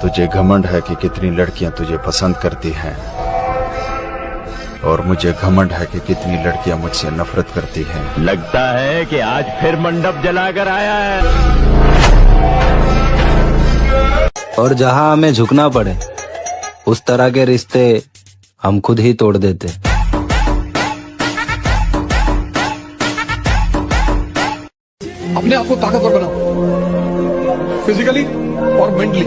तुझे घमंड है कि कितनी लड़कियां तुझे पसंद करती हैं, और मुझे घमंड है कि कितनी लड़कियां मुझसे नफरत करती हैं। लगता है कि आज फिर मंडप जलाकर आया है। और जहां हमें झुकना पड़े उस तरह के रिश्ते हम खुद ही तोड़ देते। अपने आप को ताकतवर बनाओ, फिजिकली और मेंटली।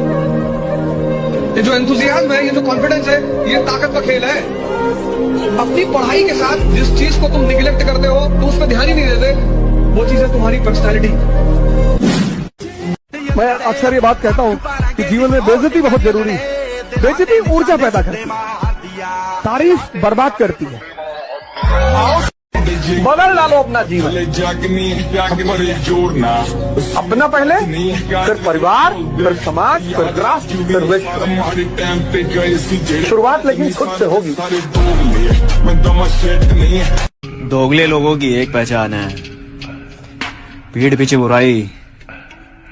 ये जो एंथुसियाज्म है, ये जो कॉन्फिडेंस है, ये ताकत का खेल है। अपनी पढ़ाई के साथ जिस चीज को तुम निगलेक्ट करते हो, तो उस पर ध्यान ही नहीं देते, वो चीज है तुम्हारी पर्सनैलिटी। मैं अक्सर ये बात कहता हूँ कि जीवन में बेइज्जती बहुत जरूरी है। बेइज्जती ऊर्जा पैदा करती है, तारीफ बर्बाद करती है। बदल डालो अपना जीवन, अपना पहले, फिर परिवार, फिर समाज, फिर राष्ट्र, फिर विश्व। शुरुआत लेकिन खुद से होगी। दोगले लोगों की एक पहचान है, पीठ पीछे बुराई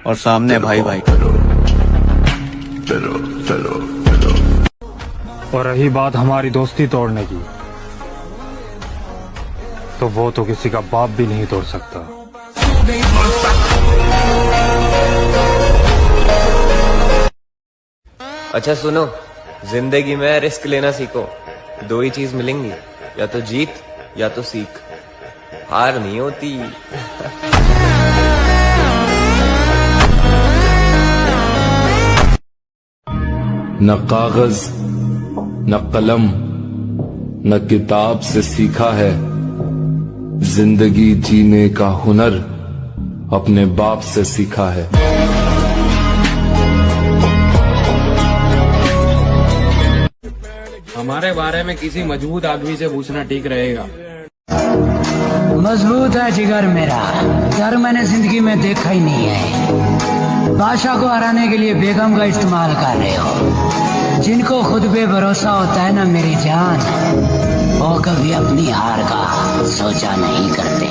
और सामने भाई भाई। और रही बात हमारी दोस्ती तोड़ने की, तो वो तो किसी का बाप भी नहीं तोड़ सकता। अच्छा सुनो, जिंदगी में रिस्क लेना सीखो। दो ही चीज मिलेंगी, या तो जीत या तो सीख। हार नहीं होती। न कागज न कलम न किताब से सीखा है, जिंदगी जीने का हुनर अपने बाप से सीखा है। हमारे बारे में किसी मजबूत आदमी से पूछना ठीक रहेगा। मजबूत है जिगर मेरा, डर मैंने जिंदगी में देखा ही नहीं है। बादशाह को हराने के लिए बेगम का इस्तेमाल कर रहे हो। जिनको खुद पे भरोसा होता है ना मेरी जान, वो कभी अपनी हार का सोचा नहीं करते।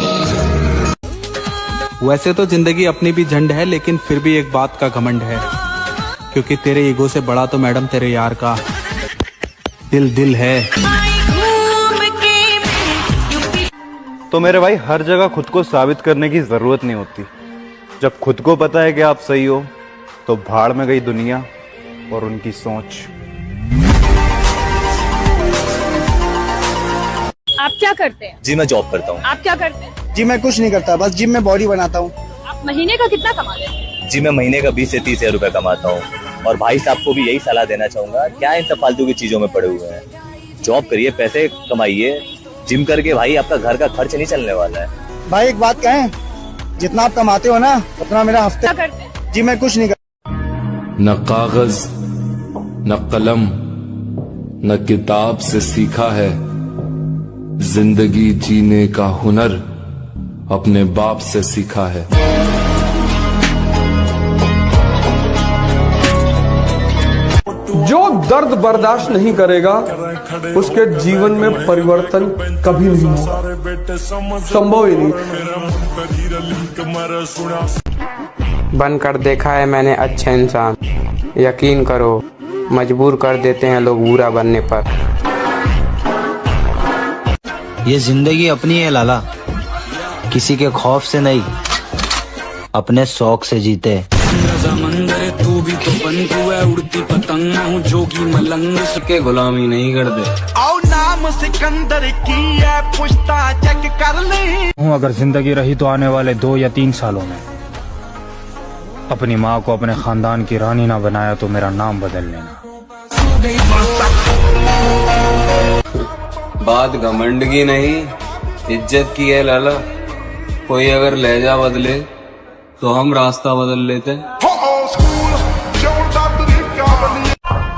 वैसे तो जिंदगी अपनी भी झंड है, लेकिन फिर भी एक बात का घमंड है, क्योंकि तेरे ईगो से बड़ा तो मैडम तेरे यार का दिल है। तो मेरे भाई, हर जगह खुद को साबित करने की जरूरत नहीं होती। जब खुद को पता है कि आप सही हो, तो भाड़ में गई दुनिया और उनकी सोच। आप क्या करते हैं? जी मैं जॉब करता हूँ। आप क्या करते हैं? जी मैं कुछ नहीं करता, बस जिम में बॉडी बनाता हूँ। आप महीने का कितना कमाते हैं? जी मैं महीने का 20 से 30 हजार रुपए कमाता हूँ। और भाई साहब को भी यही सलाह देना चाहूंगा, क्या इन सब फालतू की चीजों में पड़े हुए हैं। जॉब करिए, पैसे कमाइए। जिम करके भाई आपका घर का खर्च नहीं चलने वाला है। भाई एक बात कहें, जितना आप कमाते हो ना, उतना मेरा हफ्ते। क्या करते हैं? जी मैं कुछ नहीं करता। न कागज न कलम न किताब से सीखा है, जिंदगी जीने का हुनर अपने बाप से सीखा है। जो दर्द बर्दाश्त नहीं करेगा, उसके जीवन में परिवर्तन कभी नहीं होगा, संभव ही नहीं। बनकर देखा है मैंने अच्छे इंसान, यकीन करो मजबूर कर देते हैं लोग बुरा बनने पर। ये जिंदगी अपनी है लाला, किसी के खौफ से नहीं, अपने शौक से जीते। तू भी तो बंधु है, उड़ती पतंग हूँ जोगी मलंग के गुलामी नहीं कर दे। आओ नाम सिकंदर की है, पुश्ता चेक कर ले हूँ। अगर जिंदगी रही तो आने वाले 2 या 3 सालों में अपनी माँ को अपने खानदान की रानी ना बनाया तो मेरा नाम बदल लेना। बात घमंड की नहीं, इज्जत की है लाला। कोई अगर लहजा बदले तो हम रास्ता बदल लेते।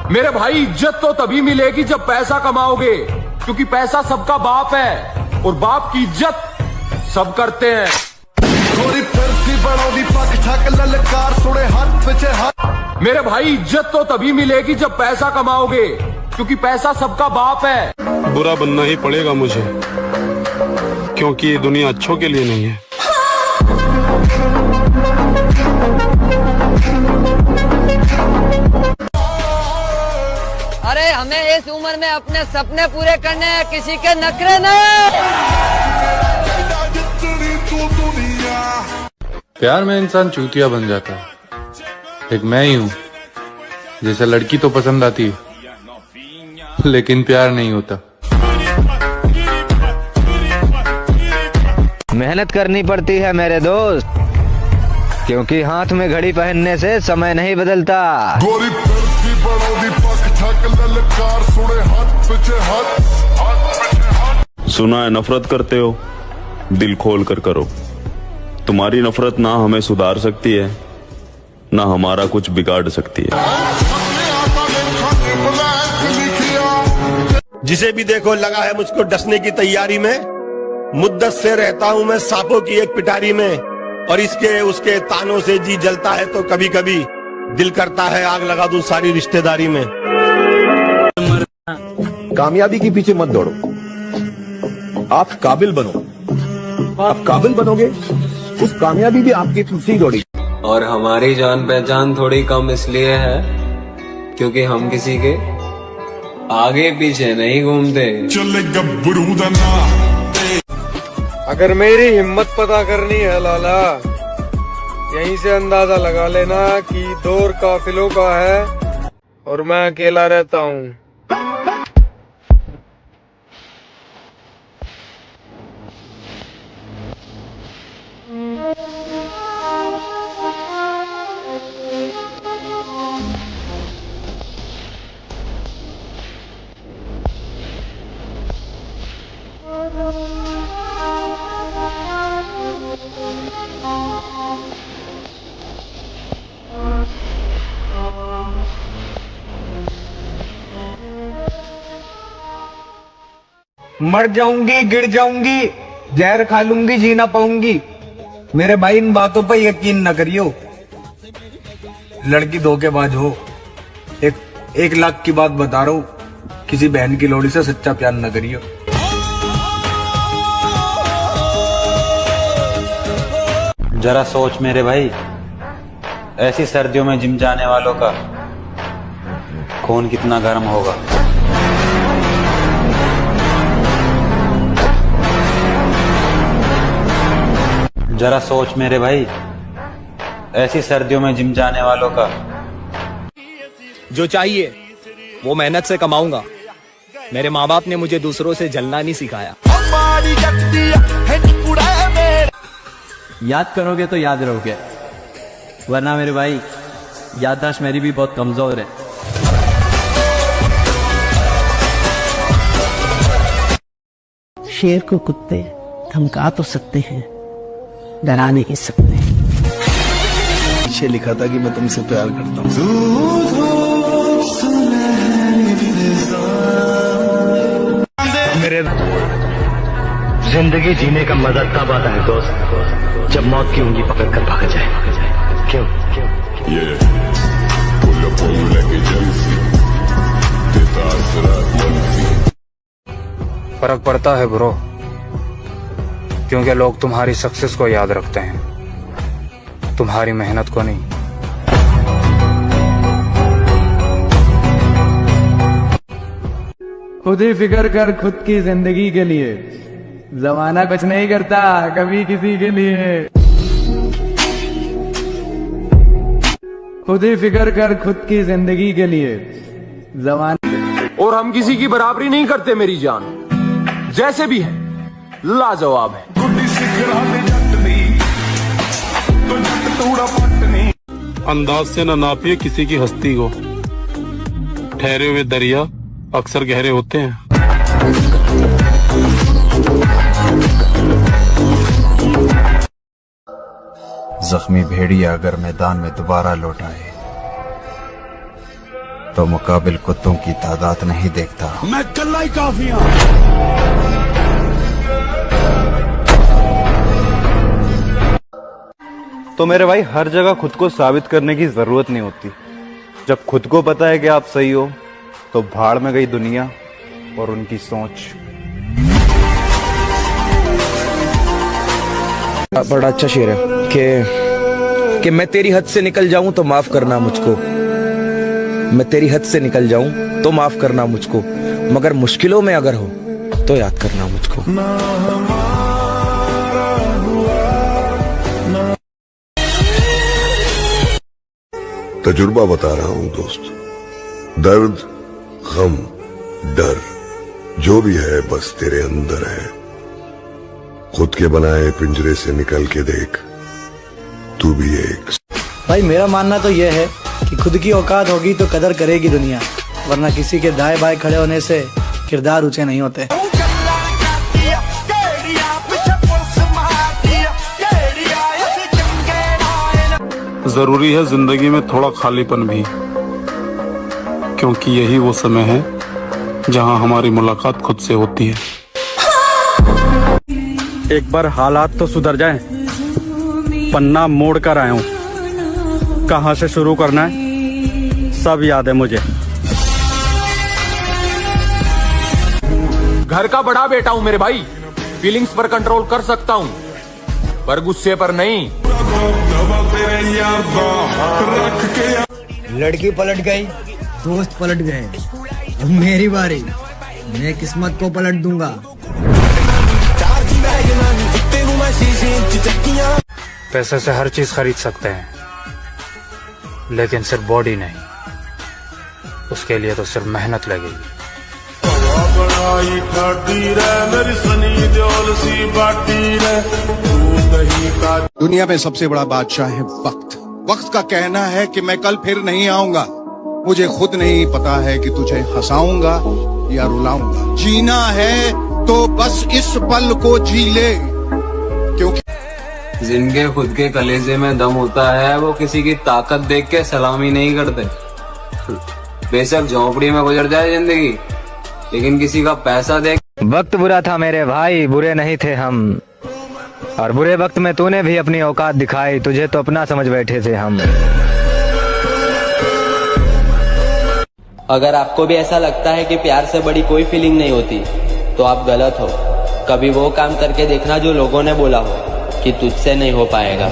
मेरे भाई, इज्जत तो तभी मिलेगी जब पैसा कमाओगे, क्योंकि पैसा सबका बाप है और बाप की इज्जत सब करते हैं। मेरे भाई, इज्जत तो तभी मिलेगी जब पैसा कमाओगे, क्योंकि पैसा सबका बाप है। बुरा बनना ही पड़ेगा मुझे, क्योंकि ये दुनिया अच्छों के लिए नहीं है। हमें इस उम्र में अपने सपने पूरे करने हैं, किसी के नखरे नहीं। प्यार में इंसान चूतिया बन जाता है। एक मैं ही हूँ जैसे लड़की तो पसंद आती है लेकिन प्यार नहीं होता। मेहनत करनी पड़ती है मेरे दोस्त, क्योंकि हाथ में घड़ी पहनने से समय नहीं बदलता। सुना है नफरत करते हो, दिल खोल कर करो। तुम्हारी नफरत ना हमें सुधार सकती है, ना हमारा कुछ बिगाड़ सकती है। जिसे भी देखो लगा है मुझको डसने की तैयारी में। मुद्दत से रहता हूँ मैं सांपों की एक पिटारी में, और इसके उसके तानों से जी जलता है तो कभी कभी दिल करता है आग लगा दूं सारी रिश्तेदारी में। कामयाबी के पीछे मत दौड़ो, आप काबिल बनो। आप काबिल बनोगे, उस कामयाबी भी आपके पीछे ही दौड़ेगी। और हमारी जान पहचान थोड़ी कम इसलिए है क्योंकि हम किसी के आगे पीछे नहीं घूमते। अगर मेरी हिम्मत पता करनी है लाला, यहीं से अंदाजा लगा लेना कि दौर काफिलों का है और मैं अकेला रहता हूँ। मर जाऊंगी, गिर जाऊंगी, जहर खा लूंगी, जी ना पाऊंगी। मेरे भाई इन बातों पर यकीन न करियो। लड़की धोखेबाज हो, एक लाख की बात बता रहा हूँ, किसी बहन की लोड़ी से सच्चा प्यार न करियो। जरा सोच मेरे भाई, ऐसी सर्दियों में जिम जाने वालों का खून कितना गर्म होगा। जरा सोच मेरे भाई, ऐसी सर्दियों में जिम जाने वालों का। जो चाहिए वो मेहनत से कमाऊंगा। मेरे माँ बाप ने मुझे दूसरों से जलना नहीं सिखाया। याद करोगे तो याद रहोगे, वरना मेरे भाई याददाश्त मेरी भी बहुत कमजोर है। शेर को कुत्ते धमका तो सकते हैं, डरा नहीं सकते। पीछे लिखा था कि मैं तुमसे प्यार करता हूँ। मेरे जिंदगी जीने का मजा तब आता है दोस्त, जब मौत की उंगली पकड़ कर भाग जाए। क्यों? फर्क पड़ता है ब्रो, क्योंकि लोग तुम्हारी सक्सेस को याद रखते हैं, तुम्हारी मेहनत को नहीं। खुद ही फिक्र कर खुद की जिंदगी के लिए, जमाना कुछ नहीं करता कभी किसी के लिए। खुद ही फिक्र कर खुद की जिंदगी के लिए, जमाना। और हम किसी की बराबरी नहीं करते मेरी जान, जैसे भी है लाजवाब है। अंदाज से न नापिए किसी की हस्ती को, ठहरे हुए दरिया अक्सर गहरे होते हैं। जख्मी भेड़िया अगर मैदान में दोबारा लौट आए तो मुकाबिल कुत्तों की तादाद नहीं देखता। मैं कल्ला ही काफी तो मेरे भाई हर जगह खुद को साबित करने की जरूरत नहीं होती। जब खुद को पता है कि आप सही हो तो भाड़ में गई दुनिया और उनकी सोच। बड़ा अच्छा शेर है कि मैं तेरी हद से निकल जाऊं तो माफ करना मुझको। मैं तेरी हद से निकल जाऊं तो माफ करना मुझको, मगर मुश्किलों में अगर हो तो याद करना मुझको। तजुर्बा बता रहा हूं दोस्त, दर्द, गम, डर जो भी है बस तेरे अंदर है। खुद के बनाए पिंजरे से निकल के देख, तू भी एक। भाई मेरा मानना तो यह है कि खुद की औकात होगी तो कदर करेगी दुनिया, वरना किसी के दाएं बाएं खड़े होने से किरदार ऊंचे नहीं होते। जरूरी है जिंदगी में थोड़ा खालीपन भी, क्योंकि यही वो समय है जहां हमारी मुलाकात खुद से होती है। एक बार हालात तो सुधर जाएं, पन्ना मोड़ कर आया हूं, कहां से शुरू करना है सब याद है मुझे। घर का बड़ा बेटा हूं मेरे भाई, फीलिंग्स पर कंट्रोल कर सकता हूं पर गुस्से पर नहीं। लड़की पलट गई, दोस्त पलट गए, अब मेरी बारी, मैं किस्मत को पलट दूंगा। पैसे से हर चीज खरीद सकते हैं, लेकिन सिर्फ बॉडी नहीं, उसके लिए तो सिर्फ मेहनत लगेगी। दुनिया में सबसे बड़ा बादशाह है वक्त। वक्त का कहना है कि मैं कल फिर नहीं आऊंगा, मुझे खुद नहीं पता है कि तुझे हंसाऊंगा या रुलाऊंगा। जीना है तो बस इस पल को जी ले, क्योंकि जिनके खुद के कलेजे में दम होता है वो किसी की ताकत देख के सलामी नहीं करते। बेशक झोंपड़ी में गुजर जाए जिंदगी, लेकिन किसी का पैसा देख। वक्त बुरा था मेरे भाई, बुरे नहीं थे हम, और बुरे वक्त में तूने भी अपनी औकात दिखाई, तुझे तो अपना समझ बैठे थे हम। अगर आपको भी ऐसा लगता है कि प्यार से बड़ी कोई फीलिंग नहीं होती, तो आप गलत हो। कभी वो काम करके देखना जो लोगों ने बोला हो कि तुझसे नहीं हो पाएगा।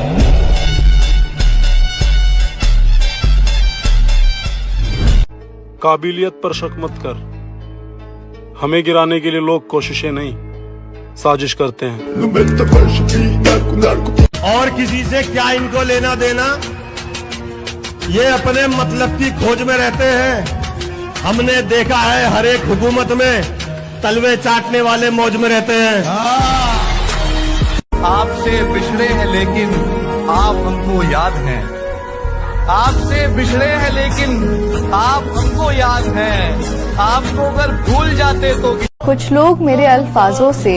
काबिलियत पर शक मत कर, हमें गिराने के लिए लोग कोशिशें नहीं साजिश करते हैं। और किसी से क्या इनको लेना देना, ये अपने मतलब की खोज में रहते हैं। हमने देखा है हर एक हुकूमत में तलवे चाटने वाले मौज में रहते हैं। आपसे बिछड़े हैं लेकिन आप हमको याद हैं, आपसे बिछड़े हैं लेकिन आप हमको याद हैं। आपको अगर भूल जाते तो। कुछ लोग मेरे अल्फाजों से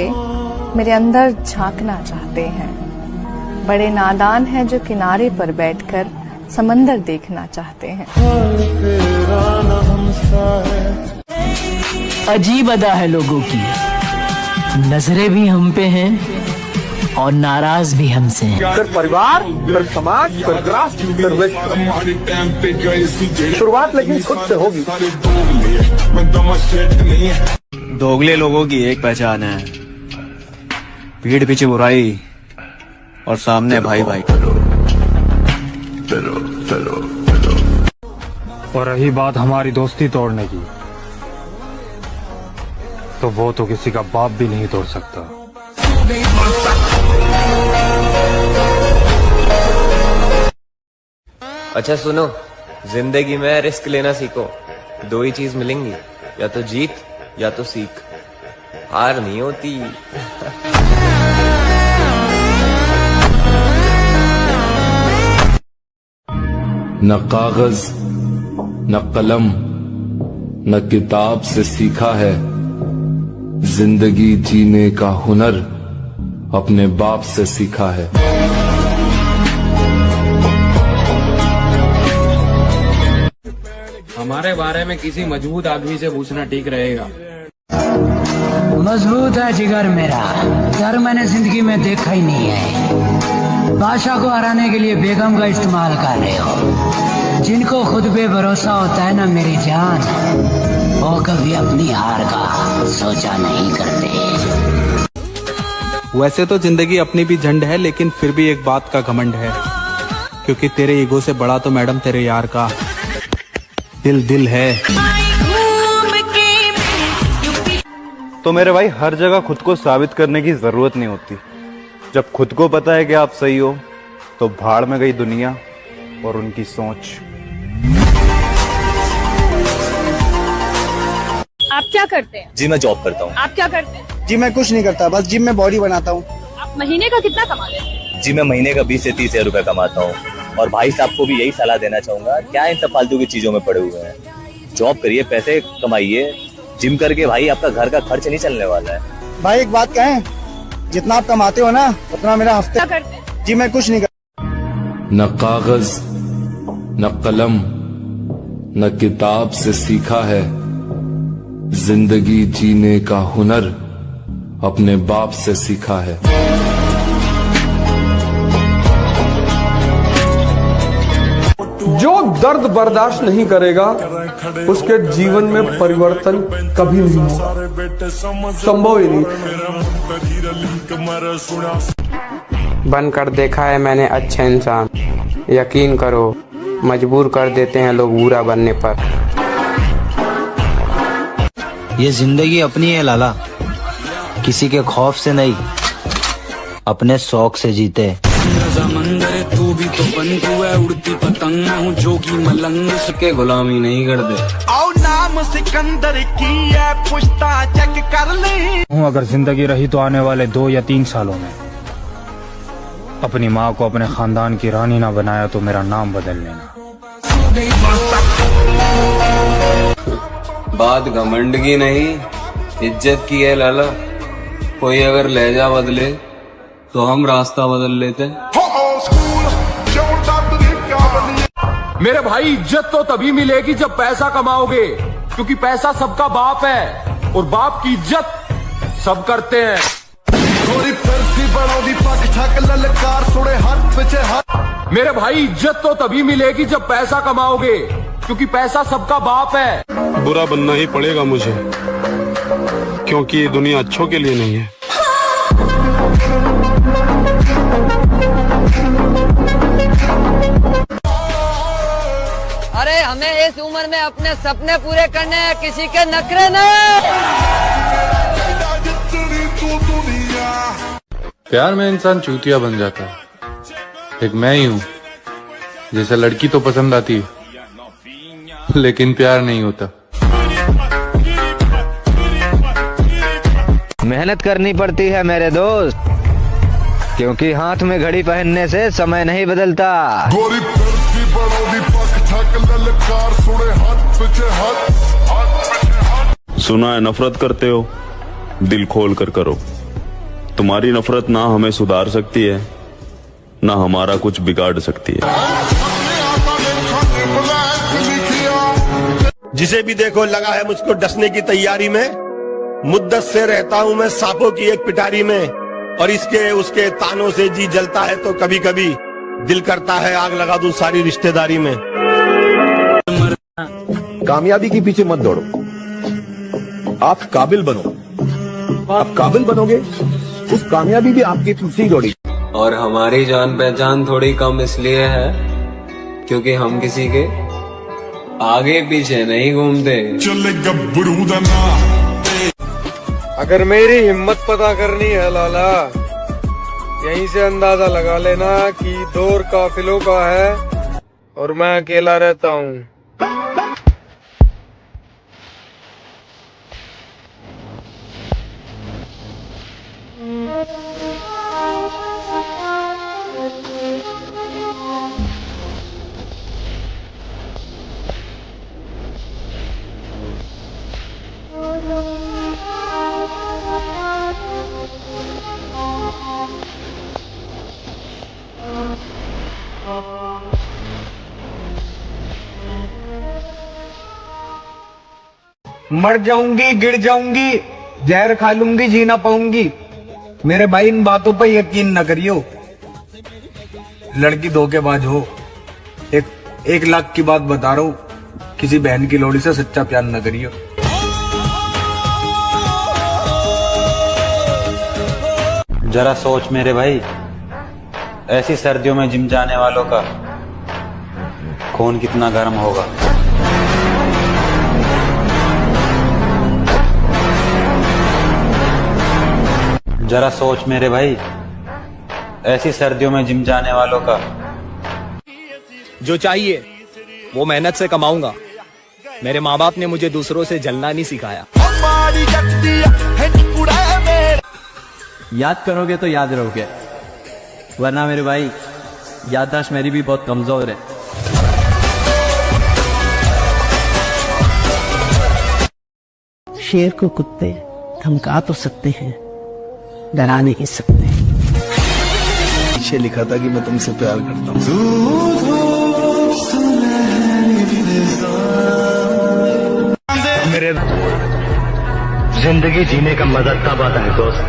मेरे अंदर झांकना चाहते हैं, बड़े नादान हैं जो किनारे पर बैठकर समंदर देखना चाहते हैं। अजीब अदा है लोगों की, नजरें भी हम पे हैं और नाराज भी हमसे हैं। फिर परिवार, फिर समाज, फिर राष्ट्र, फिर विश्व। शुरुआत लेकिन खुद से होगी। दोगले लोगों की एक पहचान है, पीठ पीछे बुराई और सामने भाई भाई। और रही बात हमारी दोस्ती तोड़ने की, तो वो तो किसी का बाप भी नहीं तोड़ सकता। अच्छा सुनो, जिंदगी में रिस्क लेना सीखो। दो ही चीज मिलेंगी, या तो जीत या तो सीख। हार नहीं होती। न कागज न कलम न किताब से सीखा है, जिंदगी जीने का हुनर अपने बाप से सीखा है। हमारे बारे में किसी मजबूत आदमी से पूछना ठीक रहेगा। मजबूत है जिगर मेरा, डर मैंने जिंदगी में देखा ही नहीं है। बादशाह को हराने के लिए बेगम का इस्तेमाल कर रहे हो। जिनको खुद पे भरोसा होता है ना मेरी जान, वो कभी अपनी हार का सोचा नहीं करते। वैसे तो जिंदगी अपनी भी झंड है, लेकिन फिर भी एक बात का घमंड है, क्योंकि तेरे ईगो से बड़ा तो मैडम तेरे यार का। दिल दिल है। तो मेरे भाई हर जगह खुद को साबित करने की जरूरत नहीं होती। जब खुद को पता है कि आप सही हो तो भाड़ में गई दुनिया और उनकी सोच। आप क्या करते हैं? जी मैं जॉब करता हूँ। आप क्या करते हैं? जी मैं कुछ नहीं करता, बस जिम में बॉडी बनाता हूँ। आप महीने का कितना कमाते हैं? जी मैं महीने का 20 से 30 हजार रुपए कमाता हूँ। और भाई साहब को भी यही सलाह देना चाहूंगा, क्या इन सब फालतू की चीजों में पड़े हुए हैं। जॉब करिए, पैसे कमाइए। जिम करके भाई आपका घर का खर्च नहीं चलने वाला है। भाई एक बात कहें, जितना आप कमाते हो ना उतना मेरा हफ्ते। क्या करते हैं? जी मैं कुछ नहीं करता। न कागज न कलम न किताब से सीखा है, जिंदगी जीने का हुनर अपने बाप से सीखा है। जो दर्द बर्दाश्त नहीं करेगा उसके जीवन में परिवर्तन कभी नहीं होगा, संभव ही नहीं। बनकर देखा है मैंने अच्छे इंसान, यकीन करो मजबूर कर देते हैं लोग बुरा बनने पर। ये जिंदगी अपनी है लाला, किसी के खौफ से नहीं, अपने शौक से जीते। समंदर तू भी तो बन तू है, उड़ती पतंग हूँ जो की मलंग के गुलामी नहीं करते। आओ नाम सिकंदर की है, पुश्ता चेक कर ले हूँ। अगर जिंदगी रही तो आने वाले 2 या 3 सालों में अपनी माँ को अपने खानदान की रानी ना बनाया तो मेरा नाम बदल लेना। बात घमंड की नहीं, इज्जत की है लाला। कोई अगर लहजा बदले तो हम रास्ता बदल लेते। मेरे भाई इज्जत तो तभी मिलेगी जब पैसा कमाओगे, क्योंकि पैसा सबका बाप है और बाप की इज्जत सब करते हैं। मेरे भाई इज्जत तो तभी मिलेगी जब पैसा कमाओगे, क्योंकि पैसा सबका बाप है। बुरा बनना ही पड़ेगा मुझे, क्योंकि ये दुनिया अच्छों के लिए नहीं है। अरे हमें इस उम्र में अपने सपने पूरे करने हैं, किसी के नखरे नहीं। प्यार में इंसान चूतिया बन जाता है। एक मैं ही हूँ, जैसे लड़की तो पसंद आती है लेकिन प्यार नहीं होता। मेहनत करनी पड़ती है मेरे दोस्त, क्योंकि हाथ में घड़ी पहनने से समय नहीं बदलता। सुना है नफरत करते हो, दिल खोल कर करो। तुम्हारी नफरत ना हमें सुधार सकती है, ना हमारा कुछ बिगाड़ सकती है। जिसे भी देखो लगा है मुझको डसने की तैयारी में, मुद्दत से रहता हूं मैं सांपों की एक पिटारी में, और इसके उसके तानों से जी जलता है तो कभी कभी दिल करता है आग लगा दूं सारी रिश्तेदारी में। कामयाबी के पीछे मत दौड़ो, आप काबिल बनो। आप काबिल बनोगे, उस कामयाबी भी आपके पीछे ही दौड़ेगी। और हमारी जान पहचान थोड़ी कम इसलिए है क्योंकि हम किसी के आगे पीछे नहीं घूमते। अगर मेरी हिम्मत पता करनी है लाला, यहीं से अंदाजा लगा लेना कि दौर काफिलों का है और मैं अकेला रहता हूँ। मर जाऊंगी, गिर जाऊंगी, जहर खा लूंगी, जी ना पाऊंगी। मेरे भाई इन बातों पर यकीन न करियो। लड़की धोखेबाज हो, 1 लाख की बात बता रहा हूँ, किसी बहन की लोड़ी से सच्चा प्यार न करियो। जरा सोच मेरे भाई, ऐसी सर्दियों में जिम जाने वालों का खून कितना गर्म होगा। जरा सोच मेरे भाई, ऐसी सर्दियों में जिम जाने वालों का। जो चाहिए वो मेहनत से कमाऊंगा। मेरे माँ बाप ने मुझे दूसरों से जलना नहीं सिखाया। याद करोगे तो याद रहोगे, वरना मेरे भाई याददाश्त मेरी भी बहुत कमजोर है। शेर को कुत्ते धमका तो सकते हैं, डरा नहीं सकते। पीछे लिखा था कि मैं तुमसे प्यार करता हूँ। मेरे जिंदगी जीने का मजा तब आता है दोस्त,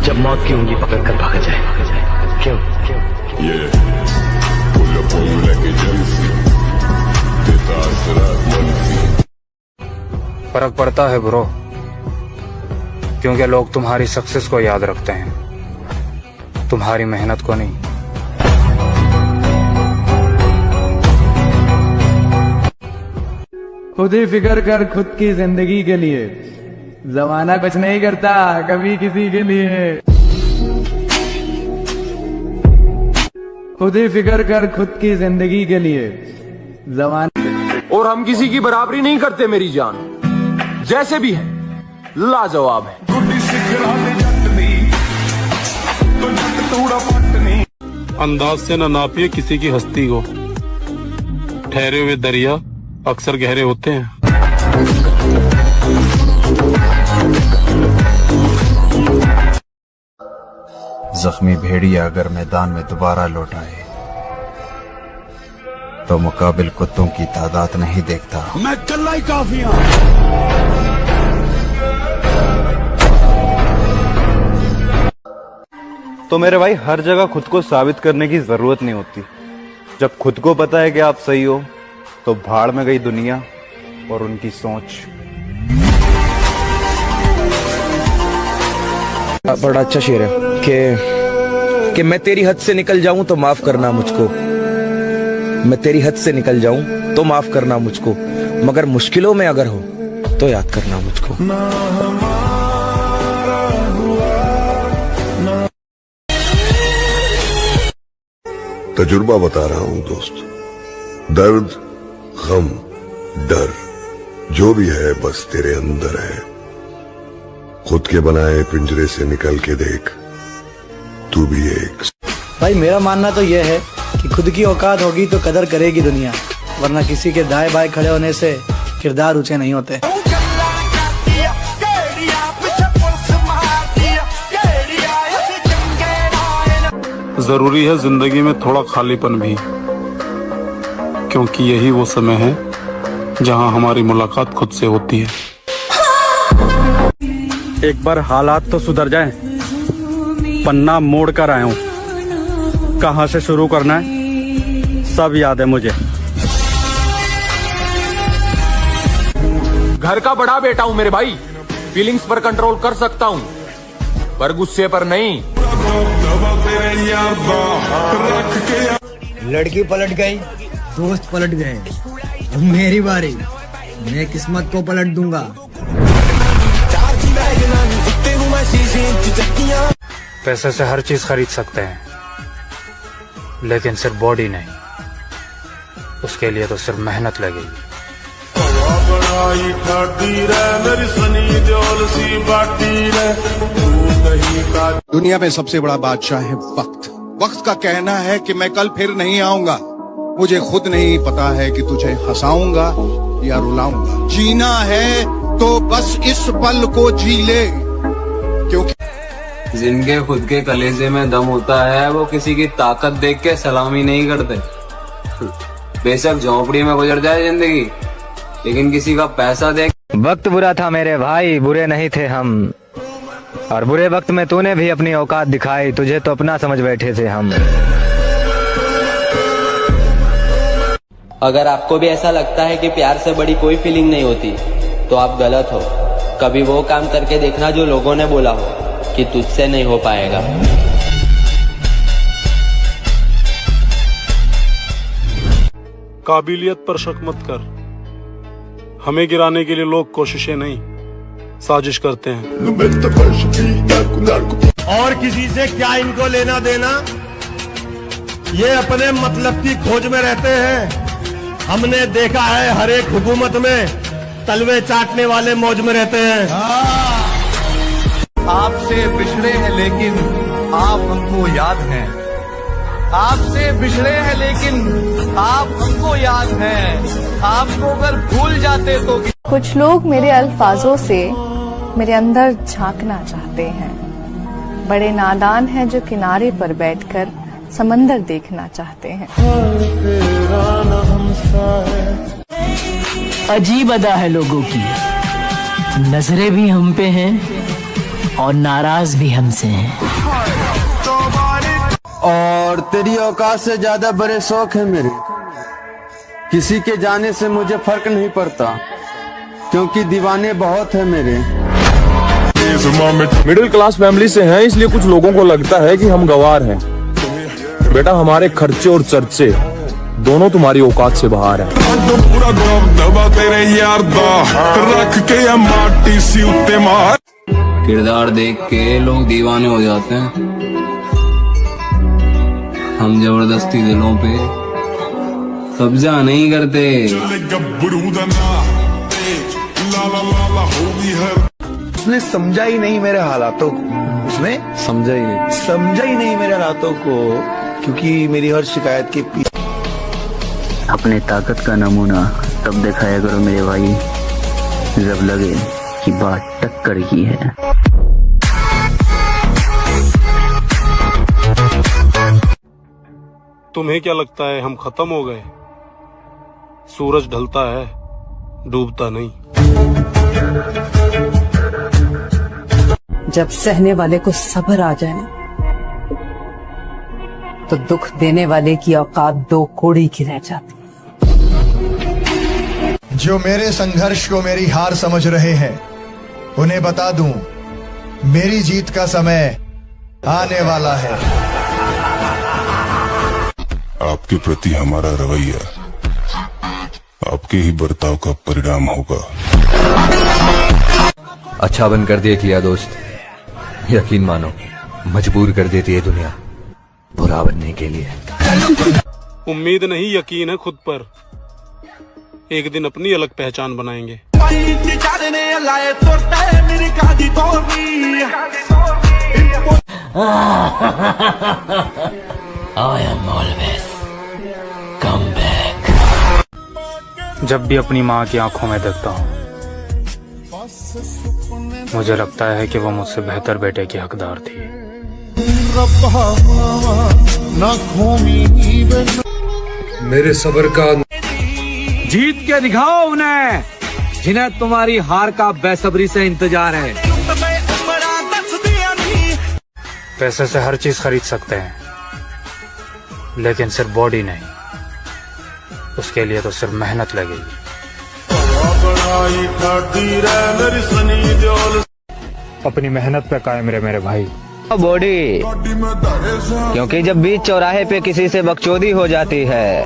जब मौत की उंगली पकड़ कर भाग जाए। क्यों? फर्क पड़ता है ब्रो, क्योंकि लोग तुम्हारी सक्सेस को याद रखते हैं, तुम्हारी मेहनत को नहीं। खुद ही फिक्र कर खुद की जिंदगी के लिए, जमाना कुछ नहीं करता कभी किसी के लिए। खुद ही फिक्र कर खुद की जिंदगी के लिए, जमाना। और हम किसी की बराबरी नहीं करते मेरी जान, जैसे भी है लाजवाब है। अंदाज से न नापिए किसी की हस्ती को, ठहरे हुए दरिया अक्सर गहरे होते हैं। जख्मी भेड़िया अगर मैदान में दोबारा लौट आए तो मुकाबिल कुत्तों की तादाद नहीं देखता। मैं कल्ला ही काफी तो मेरे भाई हर जगह खुद को साबित करने की जरूरत नहीं होती। जब खुद को पता है कि आप सही हो तो भाड़ में गई दुनिया और उनकी सोच। बड़ा अच्छा शेर है कि मैं तेरी हद से निकल जाऊं तो माफ करना मुझको, मैं तेरी हद से निकल जाऊं तो माफ करना मुझको, मगर मुश्किलों में अगर हो तो याद करना मुझको। तजुर्बा बता रहा हूं दोस्त, दर्द गम डर जो भी है बस तेरे अंदर है। खुद के बनाए पिंजरे से निकल के देख, तू भी एक। भाई मेरा मानना तो यह है कि खुद की औकात होगी तो कदर करेगी दुनिया, वरना किसी के दाएं बाएं खड़े होने से किरदार ऊंचे नहीं होते। जरूरी है जिंदगी में थोड़ा खालीपन भी, क्योंकि यही वो समय है जहां हमारी मुलाकात खुद से होती है। एक बार हालात तो सुधर जाएं, पन्ना मोड़ कर आया हूं, कहां से शुरू करना है सब याद है मुझे। घर का बड़ा बेटा हूं मेरे भाई, फीलिंग्स पर कंट्रोल कर सकता हूं पर गुस्से पर नहीं। लड़की पलट गई, दोस्त पलट गए, अब मेरी बारी, मैं किस्मत को पलट दूंगा। पैसे से हर चीज खरीद सकते हैं, लेकिन सिर्फ बॉडी नहीं, उसके लिए तो सिर्फ मेहनत लगेगी। दुनिया में सबसे बड़ा बादशाह है वक्त। वक्त का कहना है कि मैं कल फिर नहीं आऊंगा। मुझे खुद नहीं पता है कि तुझे हंसाऊंगा या रुलाऊंगा। जीना है तो बस इस पल को जी ले, क्योंकि जिनके खुद के कलेजे में दम होता है वो किसी की ताकत देख के सलामी नहीं करते। बेशक झोंपड़ी में गुजर जाए जिंदगी, लेकिन किसी का पैसा देख। वक्त बुरा था मेरे भाई, बुरे नहीं थे हम, और बुरे वक्त में तूने भी अपनी औकात दिखाई, तुझे तो अपना समझ बैठे थे हम। अगर आपको भी ऐसा लगता है कि प्यार से बड़ी कोई फीलिंग नहीं होती तो आप गलत हो। कभी वो काम करके देखना जो लोगों ने बोला हो कि तुझसे नहीं हो पाएगा। काबिलियत पर शक मत कर, हमें गिराने के लिए लोग कोशिशें नहीं साजिश करते हैं। और किसी से क्या इनको लेना देना, ये अपने मतलब की खोज में रहते हैं। हमने देखा है हर एक हुकूमत में तलवे चाटने वाले मौज में रहते हैं। आपसे बिछड़े हैं लेकिन आप हमको याद हैं। आपसे बिछड़े हैं लेकिन आप हमको याद हैं। आपको अगर भूल जाते तो। कुछ लोग मेरे अल्फाजों से मेरे अंदर झांकना चाहते हैं। बड़े नादान हैं जो किनारे पर बैठकर समंदर देखना चाहते हैं। अजीब अदा है लोगों की, नजरें भी हम पे हैं और नाराज भी हमसे हैं। और तेरी औकात से ज्यादा बड़े शौक है मेरे। किसी के जाने से मुझे फर्क नहीं पड़ता, क्योंकि दीवाने बहुत है मेरे। मिडिल क्लास फैमिली से हैं, इसलिए कुछ लोगों को लगता है कि हम गवार हैं। बेटा, हमारे खर्चे और चर्चे दोनों तुम्हारी औकात से बाहर है। तेरे यार रख के माटी सी उत्ते मार। किरदार देख के लोग दीवाने हो जाते हैं। हम जबरदस्ती दिलों पे कब्जा नहीं करते। उसने समझा ही नहीं मेरे हालातों को। उसने समझा ही नहीं मेरे हालातों को, क्योंकि मेरी हर शिकायत के पीछे। अपने ताकत का नमूना तब दिखाया करो मेरे भाई, जब लगे कि बात टक्कर की है। तुम्हें क्या लगता है हम खत्म हो गए? सूरज ढलता है, डूबता नहीं। जब सहने वाले को सब्र आ जाए ना, तो दुख देने वाले की औकात दो कोड़ी की रह जाती। जो मेरे संघर्ष को मेरी हार समझ रहे हैं, उन्हें बता दूं, मेरी जीत का समय आने वाला है। आपके प्रति हमारा रवैया आपके ही बर्ताव का परिणाम होगा। अच्छा बनकर देख लिया दोस्त, यकीन मानो मजबूर कर देती है दुनिया बुरा बनने के लिए। उम्मीद नहीं, यकीन है खुद पर। एक दिन अपनी अलग पहचान बनाएंगे। I am always come back. जब भी अपनी माँ की आंखों में देखता हूँ, मुझे लगता है कि वो मुझसे बेहतर बेटे की हकदार थी। मेरे सब्र का जीत के दिखाओ उन्हें, जिन्हें तुम्हारी हार का बेसब्री से इंतजार है। पैसे से हर चीज खरीद सकते हैं, लेकिन सिर्फ बॉडी नहीं। उसके लिए तो सिर्फ मेहनत लगेगी। अपनी मेहनत पे कायम रहे मेरे भाई। बॉडी, क्योंकि जब बीच चौराहे पे किसी से बकचोदी हो जाती है,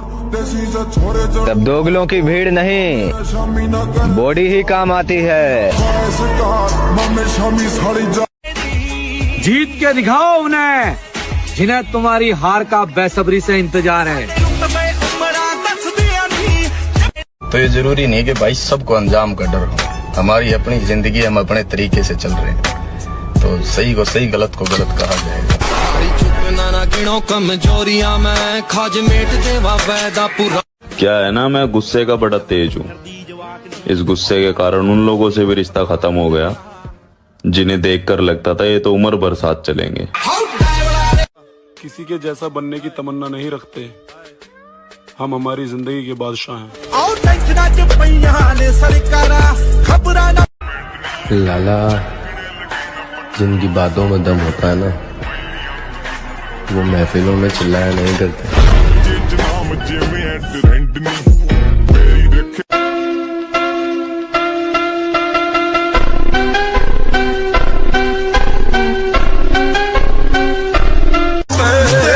तब दोगलों की भीड़ नहीं, बॉडी ही काम आती है। जीत के दिखाओ उन्हें, जिन्हें तुम्हारी हार का बेसब्री से इंतजार है। तो ये जरूरी नहीं कि भाई सबको अंजाम का डर हो। हमारी अपनी जिंदगी, हम अपने तरीके से चल रहे हैं, तो सही को सही, गलत को गलत कहा जाएगा। क्या है ना, मैं गुस्से का बड़ा तेज हूँ। इस गुस्से के कारण उन लोगों से भी रिश्ता खत्म हो गया जिन्हें देखकर लगता था ये तो उम्र भर साथ चलेंगे। किसी के जैसा बनने की तमन्ना नहीं रखते, हम हमारी जिंदगी के बादशाह हैं। लाला, जिनकी बातों में दम होता है ना, वो महफिलों में चिल्लाया नहीं करते।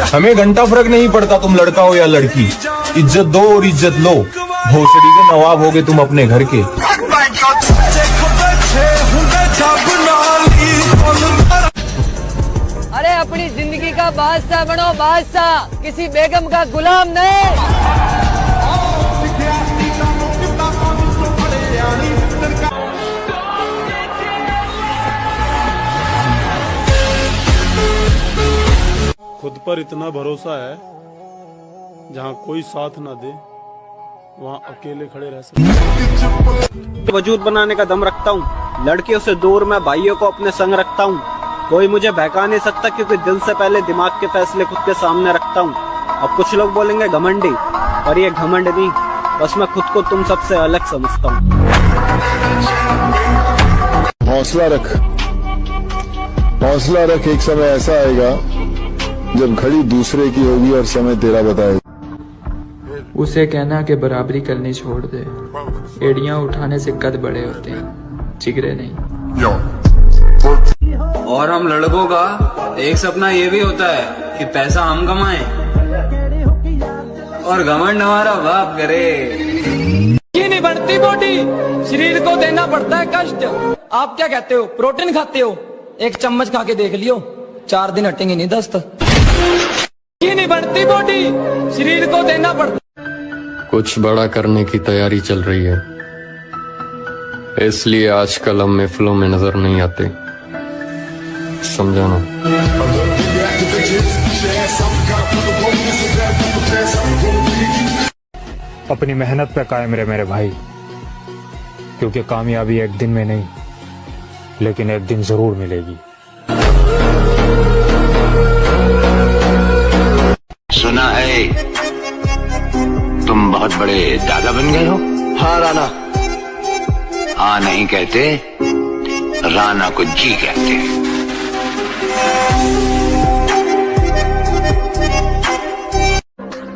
हमें घंटा फर्क नहीं पड़ता तुम लड़का हो या लड़की, इज्जत दो और इज्जत लो। भोसड़ी के नवाब होगे तुम अपने घर के। अरे अपनी जिंदगी का बादशाह बनो, बादशाह, किसी बेगम का गुलाम नहीं। खुद पर इतना भरोसा है, जहाँ कोई साथ ना दे वहाँ अकेले खड़े रह सकते। वजूद बनाने का दम रखता हूँ, लड़कियों से दूर मैं भाइयों को अपने संग रखता हूँ। कोई मुझे बहका नहीं सकता क्योंकि दिल से पहले दिमाग के फैसले खुद के सामने रखता हूँ। अब कुछ लोग बोलेंगे घमंडी, पर ये घमंड नहीं, बस मैं खुद को तुम सबसे अलग समझता हूँ। हौसला रख, हौसला रख, एक समय ऐसा आएगा जब घड़ी दूसरे की होगी और समय तेरा बताएगा। उसे कहना कि बराबरी करनी छोड़ दे, एड़ियां उठाने से कद बड़े होते हैं, जिगरे नहीं। और हम लड़कों का एक सपना ये भी होता है कि पैसा हम कमाएं और घमंड हमारा बाप करे। ये नहीं बढ़ती बॉडी, शरीर को देना पड़ता है कष्ट। आप क्या कहते हो, प्रोटीन खाते हो? एक चम्मच खा के देख लियो, 4 दिन हटेंगे नहीं दस्त। ये नहीं बढ़ती बॉडी, शरीर को देना पड़ता। कुछ बड़ा करने की तैयारी चल रही है, इसलिए आजकल हम महफिलों में नजर नहीं आते, समझाना। अपनी मेहनत पे कायम रहे मेरे भाई, क्योंकि कामयाबी एक दिन में नहीं, लेकिन एक दिन जरूर मिलेगी। सुना है तुम बहुत बड़े दादा बन गए हो? हाँ राणा। हाँ नहीं कहते, राणा को जी कहते हैं।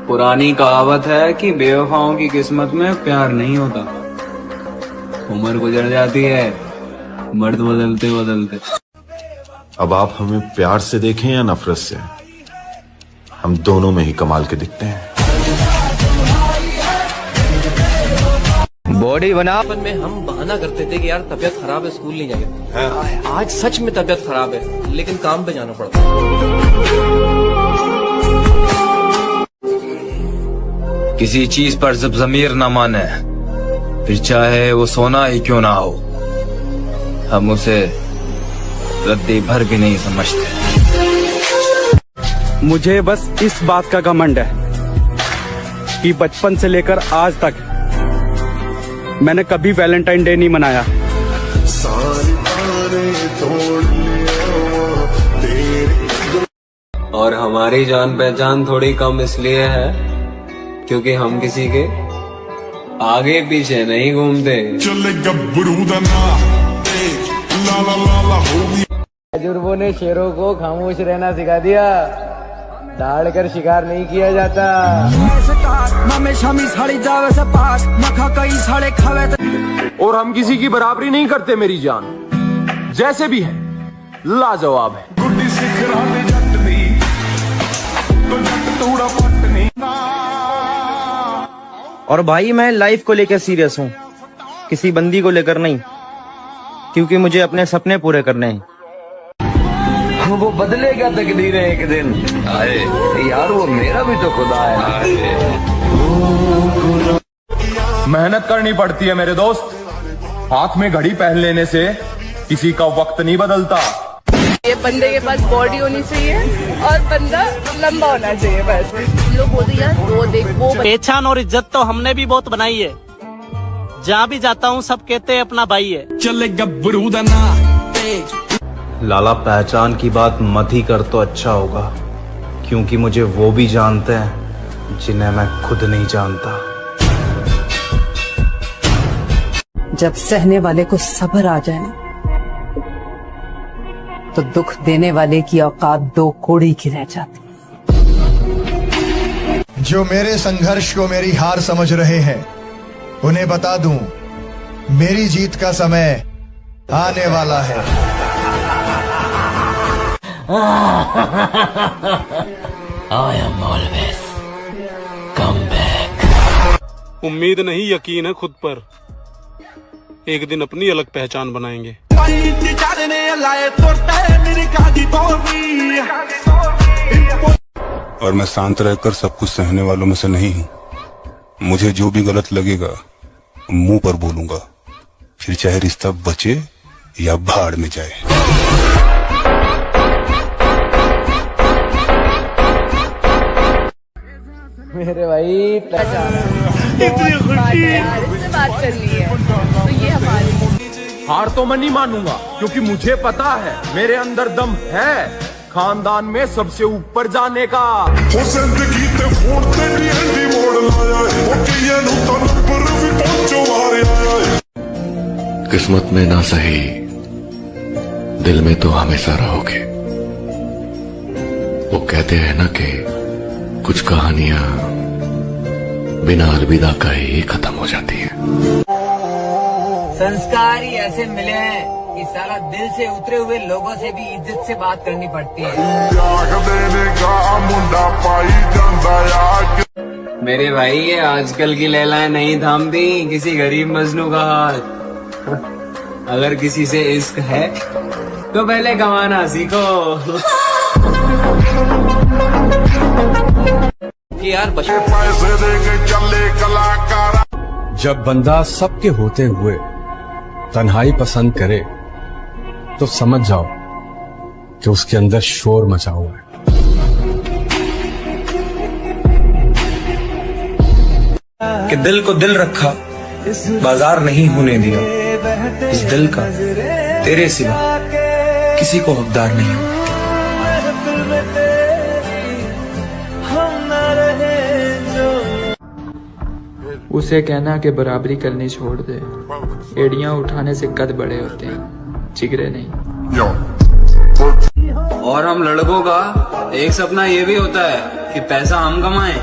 पुरानी कहावत है कि बेवफाओं की किस्मत में प्यार नहीं होता। उम्र गुजर जाती है, मर्द बदलते बदलते। अब आप हमें प्यार से देखें या नफरत से, हम दोनों में ही कमाल के दिखते हैं। बॉडी बना में हम बहाना करते थे कि यार तबीयत खराब है, स्कूल नहीं जाएंगे। आज सच में तबीयत खराब है, लेकिन काम पे जाना पड़ता। किसी चीज पर जब ज़मीर न माने, फिर चाहे वो सोना ही क्यों ना हो, हम उसे रद्दी भर भी नहीं समझते। मुझे बस इस बात का घमंड है कि बचपन से लेकर आज तक मैंने कभी वैलेंटाइन डे नहीं मनाया। और हमारी जान पहचान थोड़ी कम इसलिए है क्योंकि हम किसी के आगे पीछे नहीं घूमते। बुजुर्गों ने शेरों को खामोश रहना सिखा दिया, दहाड़ कर शिकार नहीं किया जाता। और हम किसी की बराबरी नहीं करते मेरी जान, जैसे भी है लाजवाब है। और भाई मैं लाइफ को लेकर सीरियस हूँ, किसी बंदी को लेकर नहीं, क्योंकि मुझे अपने सपने पूरे करने हैं। वो बदलेगा तकदीर एक दिन। यार वो मेरा भी तो खुदा है। मेहनत करनी पड़ती है मेरे दोस्त, हाथ में घड़ी पहन लेने से किसी का वक्त नहीं बदलता। ये बंदे के पास बॉडी होनी चाहिए और बंदा लंबा होना चाहिए, बस। लोग बोलते यार वो देख वो। पहचान और इज्जत तो हमने भी बहुत बनाई है, जहाँ भी जाता हूँ सब कहते हैं अपना भाई है। चले गब्बरू लाला पहचान की बात मत ही कर तो अच्छा होगा, क्योंकि मुझे वो भी जानते हैं जिन्हें मैं खुद नहीं जानता। जब सहने वाले को सब्र आ जाए ना, तो दुख देने वाले की औकात 2 कोड़ी की रह जाती। जो मेरे संघर्ष को मेरी हार समझ रहे हैं, उन्हें बता दूं, मेरी जीत का समय आने वाला है। I am always come back. उम्मीद नहीं, यकीन है खुद पर, एक दिन अपनी अलग पहचान बनाएंगे। और मैं शांत रहकर सब कुछ सहने वालों में से नहीं हूँ। मुझे जो भी गलत लगेगा मुंह पर बोलूंगा, फिर चाहे रिश्ता बचे या भाड़ में जाए। मेरे भाई इतनी खुशी इससे बात करनी है तो ये हमारी हार तो मैं नहीं मानूंगा, क्योंकि मुझे पता है मेरे अंदर दम है खानदान में सबसे ऊपर जाने का। किस्मत में ना सही, दिल में तो हमेशा रहोगे। वो कहते हैं ना कि कुछ कहानियां बिना अलविदा का ही खत्म हो जाती हैं। संस्कार ही ऐसे मिले हैं कि साला दिल से उतरे हुए लोगों से भी इज्जत से बात करनी पड़ती है। मेरे भाई ये आजकल की लैलाएं नहीं थामती किसी गरीब मजनू का हाथ। अगर किसी से इश्क है तो पहले कमाना सीखो। कि यार पैसे देंगे चले कलाकार। जब बंदा सबके होते हुए तन्हाई पसंद करे तो समझ जाओ कि उसके अंदर शोर मचा हुआ है। कि दिल को दिल रखा, बाजार नहीं होने दिया। इस दिल का तेरे सिवा किसी को हकदार नहीं हूं। उसे कहना कि बराबरी करनी छोड़ दे। एड़ियां उठाने से कद बड़े होते हैं, जिगरे नहीं। और हम लड़कों का एक सपना ये भी होता है कि पैसा हम कमाएं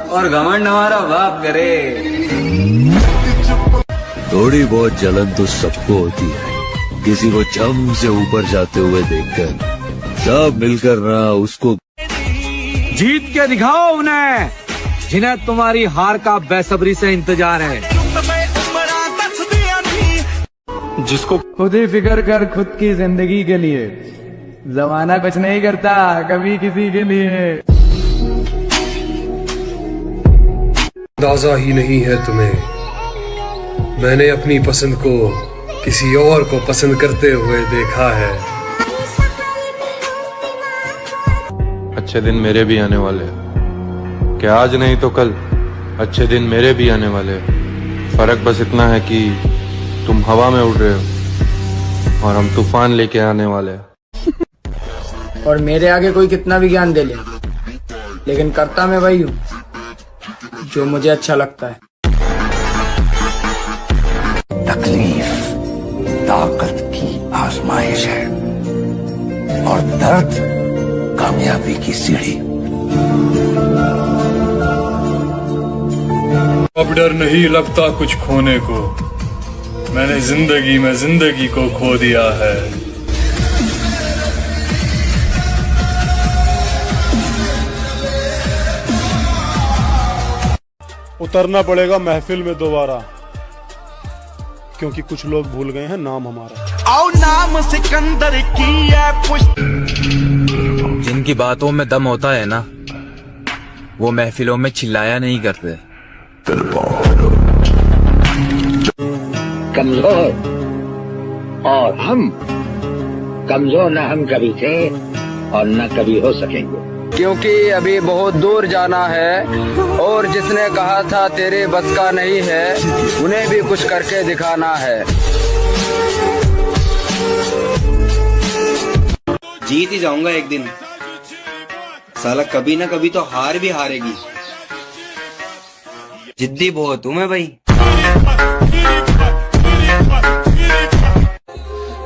और घमंड हमारा बाप करे। थोड़ी बहुत जलन तो सबको होती है, किसी को चम से ऊपर जाते हुए देखकर। सब मिलकर ना उसको जीत के दिखाओ उन्हें, जिन्हें तुम्हारी हार का बेसब्री से इंतजार है। जिसको खुद ही फिक्र कर खुद की जिंदगी के लिए, जमाना कुछ नहीं करता कभी किसी के लिए। अंदाजा ही नहीं है तुम्हें, मैंने अपनी पसंद को किसी और को पसंद करते हुए देखा है। अच्छे दिन मेरे भी आने वाले हैं, क्या आज नहीं तो कल अच्छे दिन मेरे भी आने वाले हैं। फर्क बस इतना है कि तुम हवा में उड़ रहे हो और हम तूफान लेके आने वाले हैं। और मेरे आगे कोई कितना भी ज्ञान दे ले, लेकिन करता मैं वही हूँ जो मुझे अच्छा लगता है। तकलीफ ताकत की आजमाइश है और दर्द कामयाबी की सीढ़ी। अब डर नहीं लगता कुछ खोने को, मैंने जिंदगी में जिंदगी को खो दिया है। उतरना पड़ेगा महफिल में दोबारा, क्योंकि कुछ लोग भूल गए हैं नाम हमारा। आओ नाम सिकंदर की है कुछ। जिनकी बातों में दम होता है ना, वो महफिलों में चिल्लाया नहीं करते। कमजोर और हम कमजोर न हम कभी थे और न कभी हो सकेंगे, क्योंकि अभी बहुत दूर जाना है और जिसने कहा था तेरे बस का नहीं है, उन्हें भी कुछ करके दिखाना है। जीत ही जाऊंगा एक दिन, साला कभी ना कभी तो हार भी हारेगी। जिद्दी बहुत हूं मैं भाई।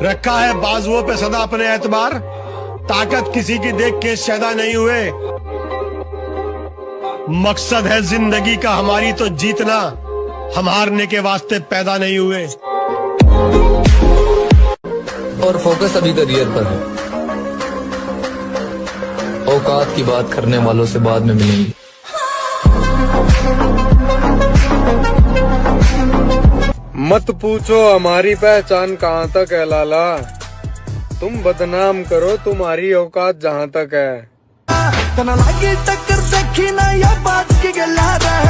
रखा है बाजुओं पे सदा अपने एतबार, ताकत किसी की देख के शैदा नहीं हुए। मकसद है जिंदगी का हमारी तो जीतना, हम हारने के वास्ते पैदा नहीं हुए। और फोकस अभी करियर पर है, औकात की बात करने वालों से बाद में मिलेंगे। मत पूछो हमारी पहचान कहाँ तक है लाला, तुम बदनाम करो तुम्हारी औकात जहाँ तक है।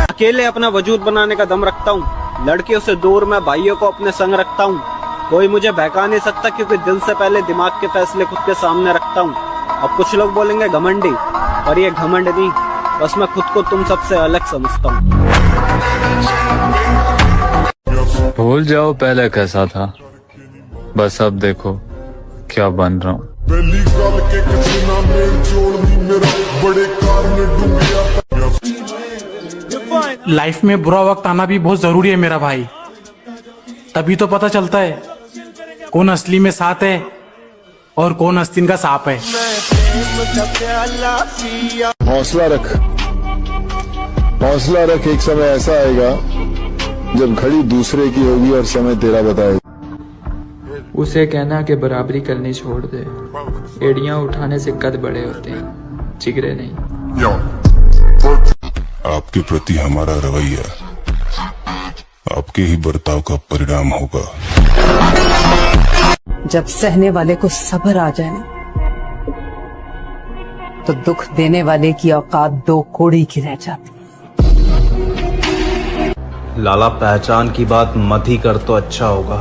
अकेले अपना वजूद बनाने का दम रखता हूँ, लड़कियों से दूर मैं भाइयों को अपने संग रखता हूँ। कोई मुझे बहका नहीं सकता क्योंकि दिल से पहले दिमाग के फैसले खुद के सामने रखता हूँ। अब कुछ लोग बोलेंगे घमंडी, पर ये घमंड नहीं, बस मैं खुद को तुम सबसे अलग समझता हूँ। भूल जाओ पहले कैसा था, बस अब देखो क्या बन रहा हूँ। लाइफ में बुरा वक्त आना भी बहुत जरूरी है मेरा भाई, तभी तो पता चलता है कौन असली में साथ है और कौन आस्तीन का सांप है। हौसला रख, हौसला रख, एक समय ऐसा आएगा जब घड़ी दूसरे की होगी और समय तेरा बताएगा। उसे कहना कि बराबरी करनी छोड़ दे, एड़ियां उठाने से कद बड़े होते हैं, जिगरे नहीं। आपके प्रति हमारा रवैया आपके ही बर्ताव का परिणाम होगा। जब सहने वाले को सब्र आ जाए ना, तो दुख देने वाले की औकात दो कोड़ी की रह जाती। लाला पहचान की बात मत ही कर तो अच्छा होगा,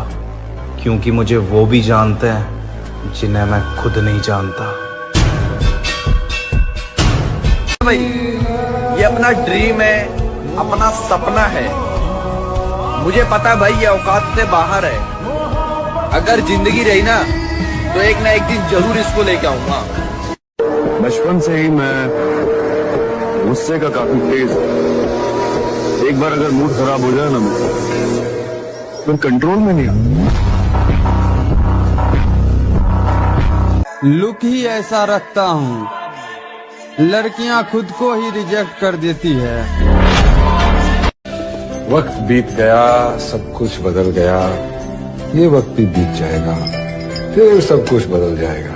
क्योंकि मुझे वो भी जानते हैं जिन्हें मैं खुद नहीं जानता। भाई ये अपना ड्रीम है, अपना सपना है, मुझे पता है भाई ये औकात से बाहर है। अगर जिंदगी रही ना तो एक ना एक दिन जरूर इसको लेके आऊंगा। बचपन से ही मैं गुस्से का काफी तेज हूं। एक बार अगर मूड खराब हो जाए ना तो कंट्रोल में नहीं आता। लुक ही ऐसा रखता हूँ, लड़कियां खुद को ही रिजेक्ट कर देती है। वक्त बीत गया, सब कुछ बदल गया, ये वक्त भी बीत जाएगा, फिर सब कुछ बदल जाएगा।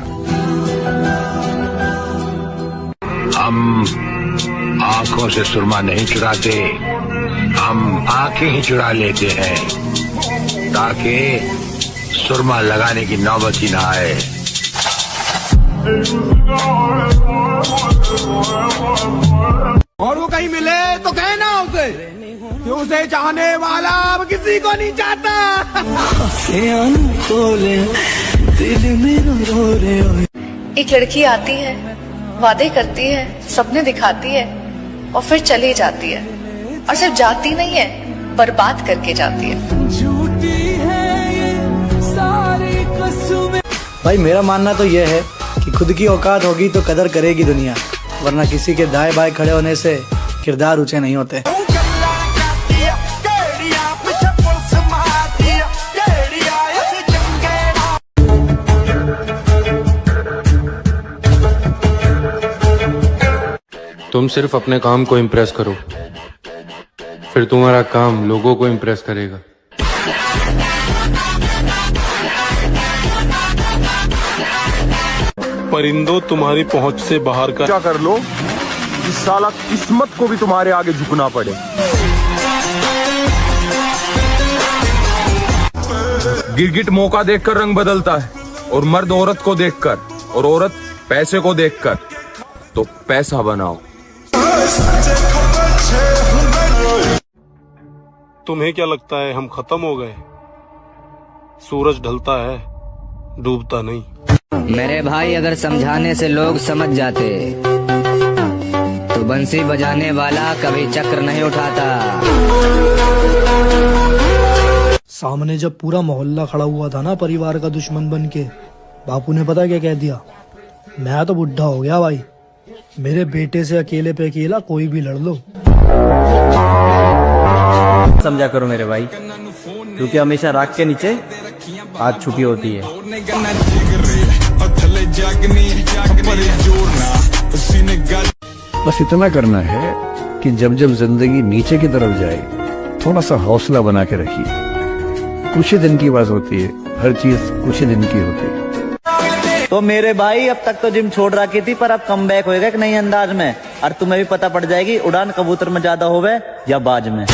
हम आंखों से सुरमा नहीं चुराते, हम आंखें ही चुरा लेते हैं ताकि सुरमा लगाने की नौबत ही ना आए। और वो कहीं मिले तो कहना उसे कि उसे चाहने वाला अब किसी को नहीं चाहता। एक लड़की आती है, वादे करती है, सपने दिखाती है और फिर चली जाती है, और सिर्फ जाती नहीं है, बर्बाद करके जाती है। झूठी है ये सारी कस्में। भाई मेरा मानना तो यह है कि खुद की औकात होगी तो कदर करेगी दुनिया, वरना किसी के दाएं बाएं खड़े होने से किरदार ऊंचे नहीं होते। तुम सिर्फ अपने काम को इम्प्रेस करो, फिर तुम्हारा काम लोगों को इम्प्रेस करेगा। परिंदों तुम्हारी पहुंच से बाहर का क्या कर लो कि साला किस्मत को भी तुम्हारे आगे झुकना पड़े। गिरगिट मौका देखकर रंग बदलता है, और मर्द औरत को देखकर, और औरत पैसे को देखकर। तो पैसा बनाओ। तुम्हें क्या लगता है हम खत्म हो गए? सूरज ढलता है, डूबता नहीं। मेरे भाई अगर समझाने से लोग समझ जाते तो बंसी बजाने वाला कभी चक्र नहीं उठाता। सामने जब पूरा मोहल्ला खड़ा हुआ था ना परिवार का दुश्मन बन के, बापू ने पता क्या कह दिया? मैं तो बुढ़ा हो गया भाई, मेरे बेटे से अकेले पे अकेला कोई भी लड़ लो। समझा करो मेरे भाई, क्योंकि हमेशा राख के नीचे आग छुपी होती है। बस इतना करना है कि जब जब जिंदगी नीचे की तरफ जाए थोड़ा सा हौसला बना के रखिए। कुछ ही दिन की बात होती है, हर चीज कुछ ही दिन की होती है। तो मेरे भाई अब तक तो जिम छोड़ रखी थी, पर अब कम बैक होएगा एक नई अंदाज में, और तुम्हें भी पता पड़ जाएगी उड़ान कबूतर में ज्यादा होवे या बाज में।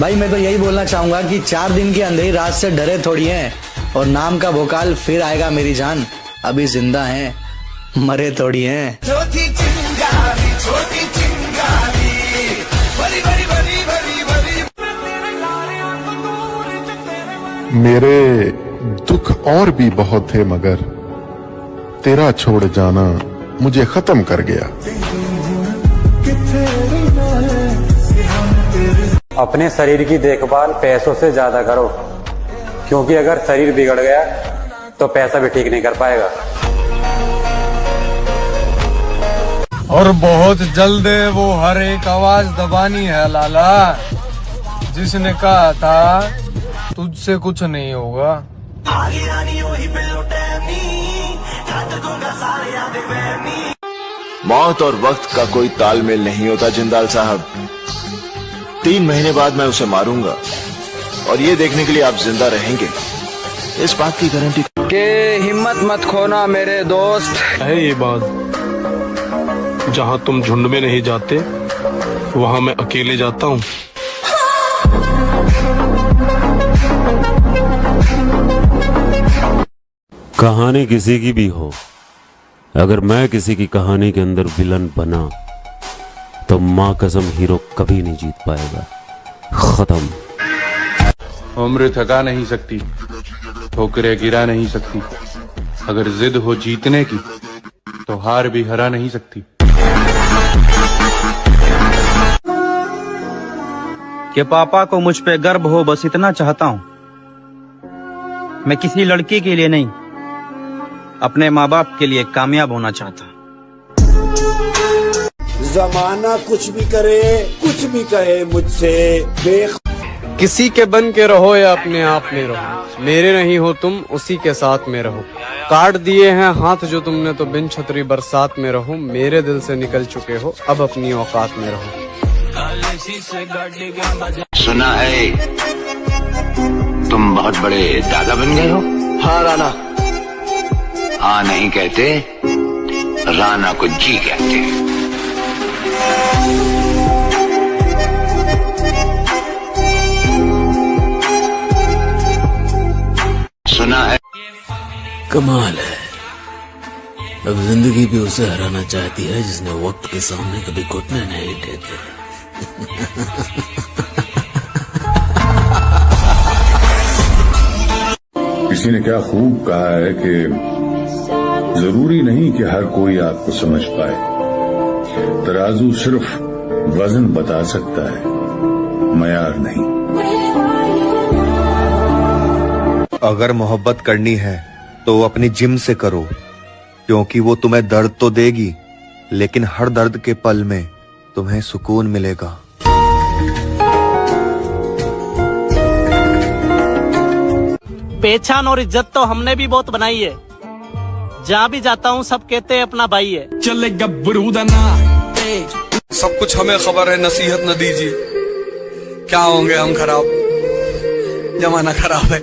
भाई मैं तो यही बोलना चाहूंगा कि 4 दिन की अंधेरी रात से डरे थोड़ी हैं, और नाम का भोकाल फिर आएगा मेरी जान। अभी जिंदा हैं, मरे थोड़ी हैं। छोटी चिंगारी छोटी चिंगारी बड़ी बड़ी बड़ी बड़ी बड़ी। मेरे दुख और भी बहुत थे, मगर तेरा छोड़ जाना मुझे खत्म कर गया। अपने शरीर की देखभाल पैसों से ज्यादा करो, क्योंकि अगर शरीर बिगड़ गया तो पैसा भी ठीक नहीं कर पाएगा। और बहुत जल्द वो हर एक आवाज दबानी है लाला, जिसने कहा था तुझसे कुछ नहीं होगा। मौत और वक्त का कोई तालमेल नहीं होता जिंदाल साहब। 3 महीने बाद मैं उसे मारूंगा, और ये देखने के लिए आप जिंदा रहेंगे, इस बात की गारंटी। के हिम्मत मत खोना मेरे दोस्त। है ये बात, जहाँ तुम झुंड में नहीं जाते वहाँ मैं अकेले जाता हूँ। कहानी किसी की भी हो, अगर मैं किसी की कहानी के अंदर विलन बना तो माँ कसम हीरो कभी नहीं जीत पाएगा। खत्म। उम्र थका नहीं सकती, ठोकरें गिरा नहीं सकती। अगर जिद हो जीतने की तो हार भी हरा नहीं सकती। कि पापा को मुझ पे गर्व हो, बस इतना चाहता हूँ। मैं किसी लड़की के लिए नहीं, अपने माँ बाप के लिए कामयाब होना चाहता हूँ। जमाना कुछ भी करे, कुछ भी कहे मुझसे किसी के बन के रहो या अपने आप में रहो, मेरे नहीं हो तुम उसी के साथ में रहो। काट दिए हैं हाथ जो तुमने तो बिन छतरी बरसात में रहो। मेरे दिल से निकल चुके हो, अब अपनी औकात में रहो। सुना है तुम बहुत बड़े दादा बन गए हो। हाँ राणा, हाँ नहीं कहते, राणा को जी कहते। सुना है कमाल है, अब जिंदगी भी उसे हराना चाहती है जिसने वक्त के सामने कभी घुटने नहीं टेके। किसी ने क्या खूब कहा है कि जरूरी नहीं कि हर कोई आपको समझ पाए। तराजू सिर्फ वजन बता सकता है, मयार नहीं। अगर मोहब्बत करनी है तो अपनी जिम से करो, क्योंकि वो तुम्हें दर्द तो देगी, लेकिन हर दर्द के पल में तुम्हें सुकून मिलेगा। पहचान और इज्जत तो हमने भी बहुत बनाई है। जहाँ भी जाता हूँ सब कहते हैं अपना भाई है। चले गब्बरू दाना, सब कुछ हमें खबर है, नसीहत न दीजिए। क्या होंगे हम खराब, जमाना खराब है।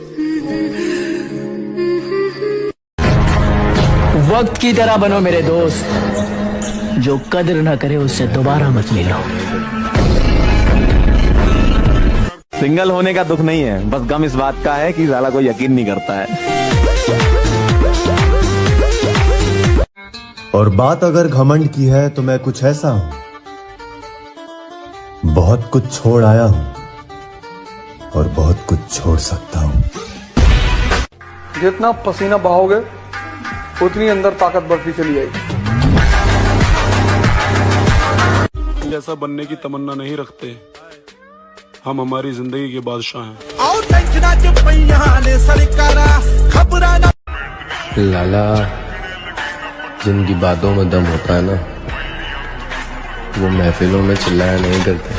वक्त की तरह बनो मेरे दोस्त, जो कदर न करे उससे दोबारा मत मिलो। सिंगल होने का दुख नहीं है, बस गम इस बात का है कि साला कोई यकीन नहीं करता है। और बात अगर घमंड की है तो मैं कुछ ऐसा हूं, बहुत कुछ छोड़ आया हूं और बहुत कुछ छोड़ सकता हूं। जितना पसीना बहाओगे उतनी अंदर ताकत बढ़ती चली जाएगी। जैसा बनने की तमन्ना नहीं रखते, हम हमारी जिंदगी के बादशाह हैं। लाला, जिनकी बातों में दम होता है ना, वो महफिलों में चिल्लाया नहीं करते।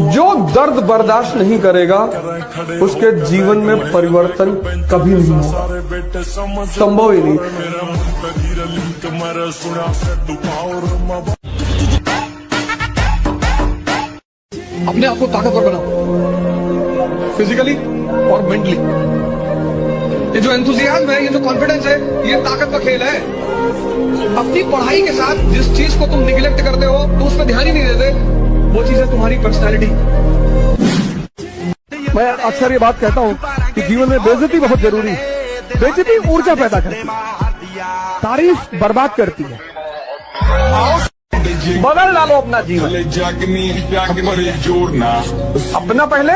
जो दर्द बर्दाश्त नहीं करेगा उसके जीवन में परिवर्तन कभी नहीं होगा, संभव ही नहीं। अपने आप को ताकतवर बनाओ, फिजिकली और मेंटली। ये जो एंथुसियाज्म है, ये जो कॉन्फिडेंस है, ये ताकत का खेल है। अपनी पढ़ाई के साथ जिस चीज चीज को तुम निगलेक्ट करते हो, तो उस पर ध्यान ही नहीं देते, वो चीज है तुम्हारी पर्सनैलिटी। मैं अक्सर ये बात कहता हूँ कि जीवन में बेइज्जती बहुत जरूरी है। बेइज्जती ऊर्जा पैदा करती है, तारीफ बर्बाद करती है। बदल डालो अपना जीवन, अपना पहले,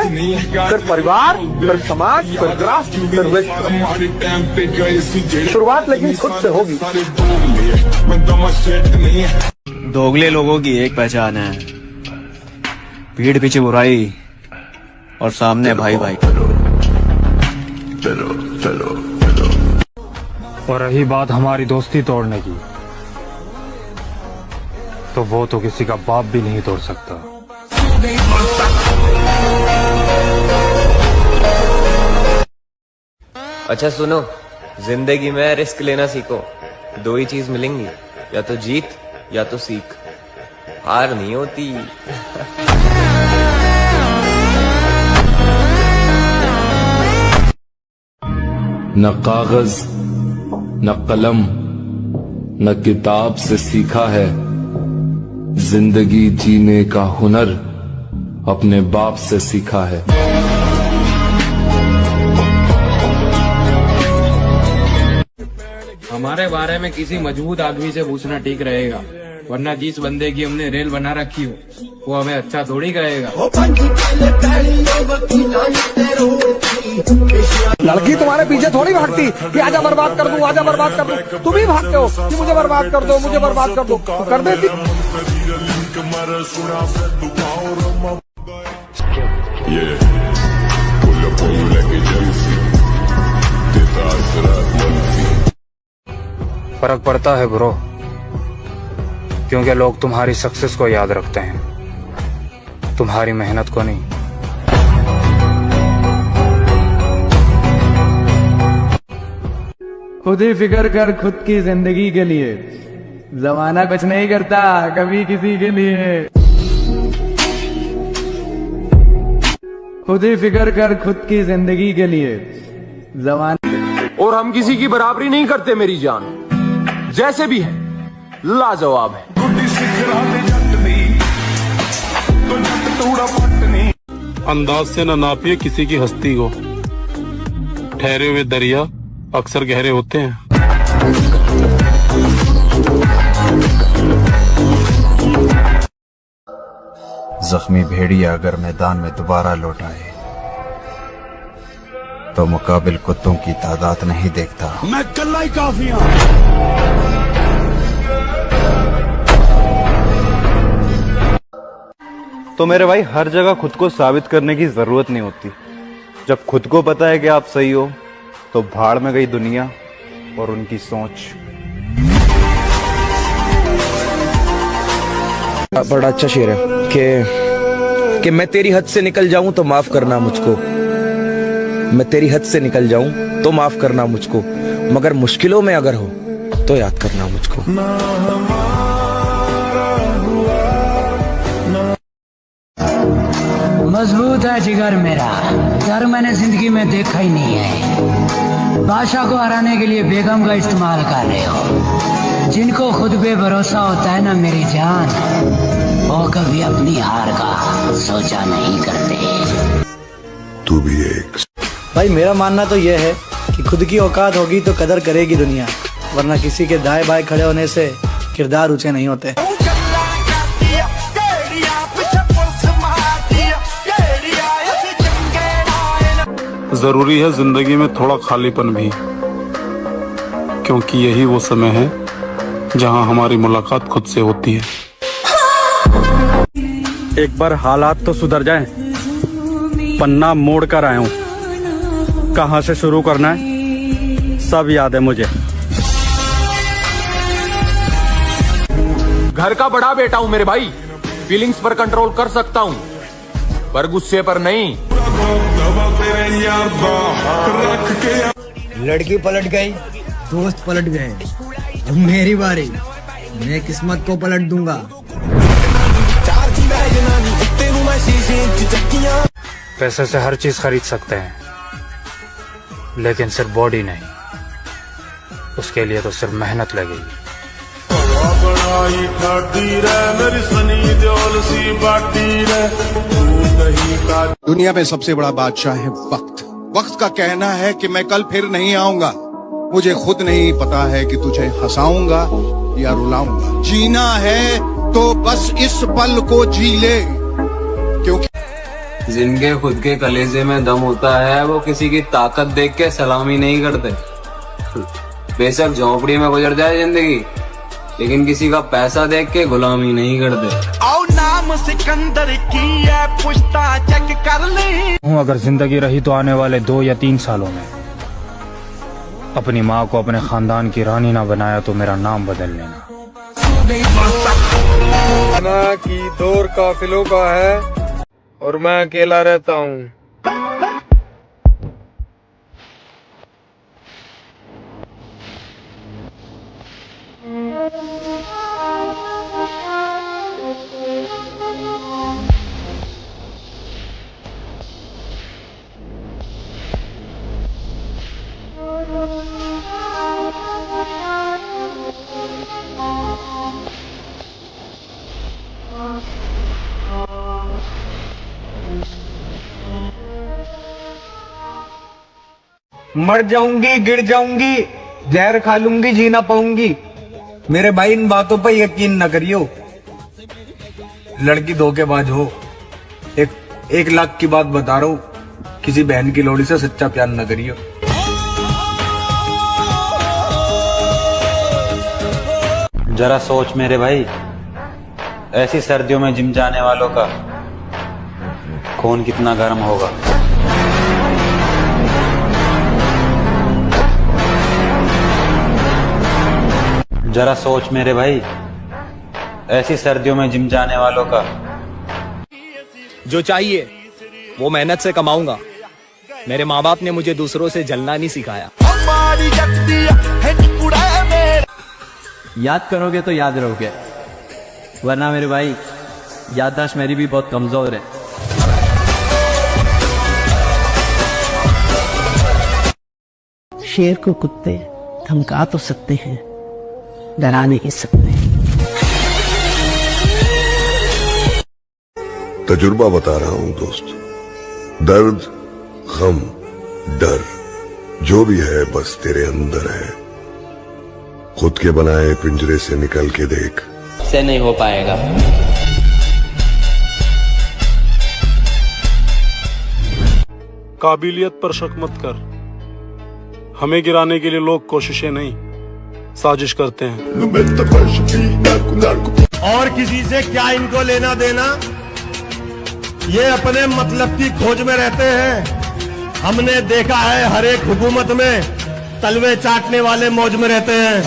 फिर परिवार, फिर समाज, फिर राष्ट्र, फिर विश्व। शुरुआत लेकिन खुद से होगी। दोगले लोगों की एक पहचान है, पीठ पीछे बुराई और सामने भाई भाई। और रही बात हमारी दोस्ती तोड़ने की, तो वो तो किसी का बाप भी नहीं तोड़ सकता। अच्छा सुनो, जिंदगी में रिस्क लेना सीखो। दो ही चीज मिलेंगी, या तो जीत या तो सीख। हार नहीं होती। न कागज न कलम न किताब से सीखा है, जिंदगी जीने का हुनर अपने बाप से सीखा है। हमारे बारे में किसी मजबूत आदमी से पूछना ठीक रहेगा, वरना जिस बंदे की हमने रेल बना रखी हो वो हमें अच्छा थोड़ी कहेगा। लड़की तुम्हारे पीछे थोड़ी भागती कि आजा बर्बाद कर दूं, आजा बर्बाद कर दूं। तुम ही भागते हो कि मुझे बर्बाद कर दो, मुझे बर्बाद कर दो। तो कर देती। फर्क पड़ता है ब्रो, क्योंकि लोग तुम्हारी सक्सेस को याद रखते हैं, तुम्हारी मेहनत को नहीं। खुद ही फिक्र कर खुद की जिंदगी के लिए, जमाना कुछ नहीं करता कभी किसी के लिए। खुद ही फिक्र कर खुद की जिंदगी के लिए, जमाना। और हम किसी की बराबरी नहीं करते मेरी जान, जैसे भी है लाजवाब है। अंदाज से न नापिए किसी की हस्ती को, ठहरे हुए दरिया अक्सर गहरे होते हैं। जख्मी भेड़िया अगर मैदान में दोबारा लौट आए तो मुकाबिल कुत्तों की तादाद नहीं देखता। मैं कल्ला ही काफी हूं। तो मेरे भाई, हर जगह खुद को साबित करने की जरूरत नहीं होती। जब खुद को पता है कि आप सही हो, तो भाड़ में गई दुनिया और उनकी सोच। बड़ा अच्छा शेर है कि मैं तेरी हद से निकल जाऊं तो माफ करना मुझको, मैं तेरी हद से निकल जाऊं तो माफ करना मुझको, मगर मुश्किलों में अगर हो तो याद करना मुझको। मजबूत है जिगर मेरा, डर मैंने जिंदगी में देखा ही नहीं है। बादशाह को हराने के लिए बेगम का इस्तेमाल कर रहे हो। जिनको खुद पे भरोसा होता है ना मेरी जान, वो कभी अपनी हार का सोचा नहीं करते। तू भी एक। भाई मेरा मानना तो यह है कि खुद की औकात होगी तो कदर करेगी दुनिया, वरना किसी के दाएं बाएं खड़े होने से किरदार ऊंचे नहीं होते। जरूरी है जिंदगी में थोड़ा खालीपन भी, क्योंकि यही वो समय है जहां हमारी मुलाकात खुद से होती है। एक बार हालात तो सुधर जाएं, पन्ना मोड़ कर आया हूं। कहां से शुरू करना है सब याद है मुझे। घर का बड़ा बेटा हूं मेरे भाई, फीलिंग्स पर कंट्रोल कर सकता हूं, पर गुस्से पर नहीं। लड़की पलट गई, दोस्त पलट गए, अब मेरी बारी, मैं किस्मत को पलट दूंगा। पैसे से हर चीज खरीद सकते हैं, लेकिन सिर्फ बॉडी नहीं। उसके लिए तो सिर्फ मेहनत लगेगी। आई ठाडी रे मेरी सनी देओल सी बाटी रे तू नहीं का। दुनिया में सबसे बड़ा बादशाह है वक्त। वक्त का कहना है कि मैं कल फिर नहीं आऊंगा। मुझे खुद नहीं पता है कि तुझे हंसाऊंगा या रुलाऊंगा। जीना है तो बस इस पल को जी ले, क्योंकि जिनके खुद के कलेजे में दम होता है वो किसी की ताकत देख के सलामी नहीं करते। बेशक झोपड़ी में गुजर जाए जिंदगी, लेकिन किसी का पैसा देख के गुलामी नहीं करते। आओ नाम सिकंदर की है पुश्ता चेक कर ली। अगर जिंदगी रही तो आने वाले 2 या 3 सालों में अपनी माँ को अपने खानदान की रानी ना बनाया तो मेरा नाम बदल लेना। की दौर काफिलों का है और मैं अकेला रहता हूँ। मर जाऊंगी, गिर जाऊंगी, जहर खा लूंगी, जी ना पाऊंगी। मेरे भाई इन बातों पर यकीन न करियो। लड़की धोखेबाज हो। 1 लाख की बात बता रहा हूँ, किसी बहन की लोड़ी से सच्चा प्यार न करियो। जरा सोच मेरे भाई, ऐसी सर्दियों में जिम जाने वालों का खून कितना गर्म होगा। जरा सोच मेरे भाई, ऐसी सर्दियों में जिम जाने वालों का। जो चाहिए वो मेहनत से कमाऊंगा। मेरे माँ बाप ने मुझे दूसरों से जलना नहीं सिखाया। याद करोगे तो याद रहोगे, वरना मेरे भाई याददाश्त मेरी भी बहुत कमजोर है। शेर को कुत्ते धमका तो सकते हैं, डरा नहीं सकते। तजुर्बा बता रहा हूं दोस्त। दर्द, गम, डर जो भी है बस तेरे अंदर है। खुद के बनाए पिंजरे से निकल के देख। से नहीं हो पाएगा। काबिलियत पर शक मत कर। हमें गिराने के लिए लोग कोशिशें नहीं, साजिश करते हैं। और किसी से क्या इनको लेना देना? ये अपने मतलब की खोज में रहते हैं। हमने देखा है हर एक हुकूमत में तलवे चाटने वाले मौज में रहते हैं।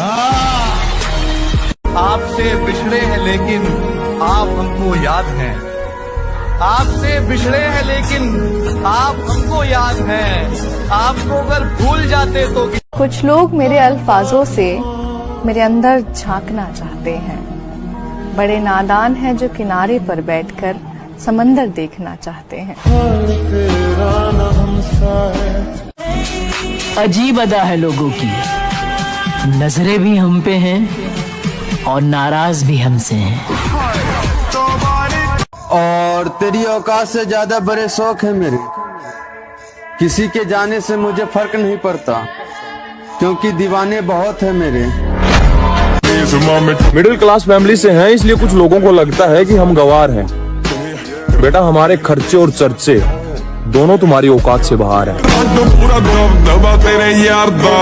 आपसे बिछड़े हैं लेकिन आप हमको याद हैं। आपसे बिछड़े हैं लेकिन आप हमको याद हैं। आपको अगर भूल जाते तो। कुछ लोग मेरे अल्फाजों से मेरे अंदर झांकना चाहते हैं। बड़े नादान हैं जो किनारे पर बैठकर समंदर देखना चाहते हैं। अजीब अदा है लोगों की, नजरें भी हम पे हैं और नाराज भी हमसे हैं। और तेरी औकात से ज्यादा बड़े शौक है मेरे। किसी के जाने से मुझे फर्क नहीं पड़ता, क्योंकि दीवाने बहुत है मेरे। मिडिल क्लास फैमिली से हैं, इसलिए कुछ लोगों को लगता है कि हम गवार हैं। बेटा, हमारे खर्चे और चर्चे दोनों तुम्हारी औकात से बाहर हैं। पूरा दबदबा तेरे यार दा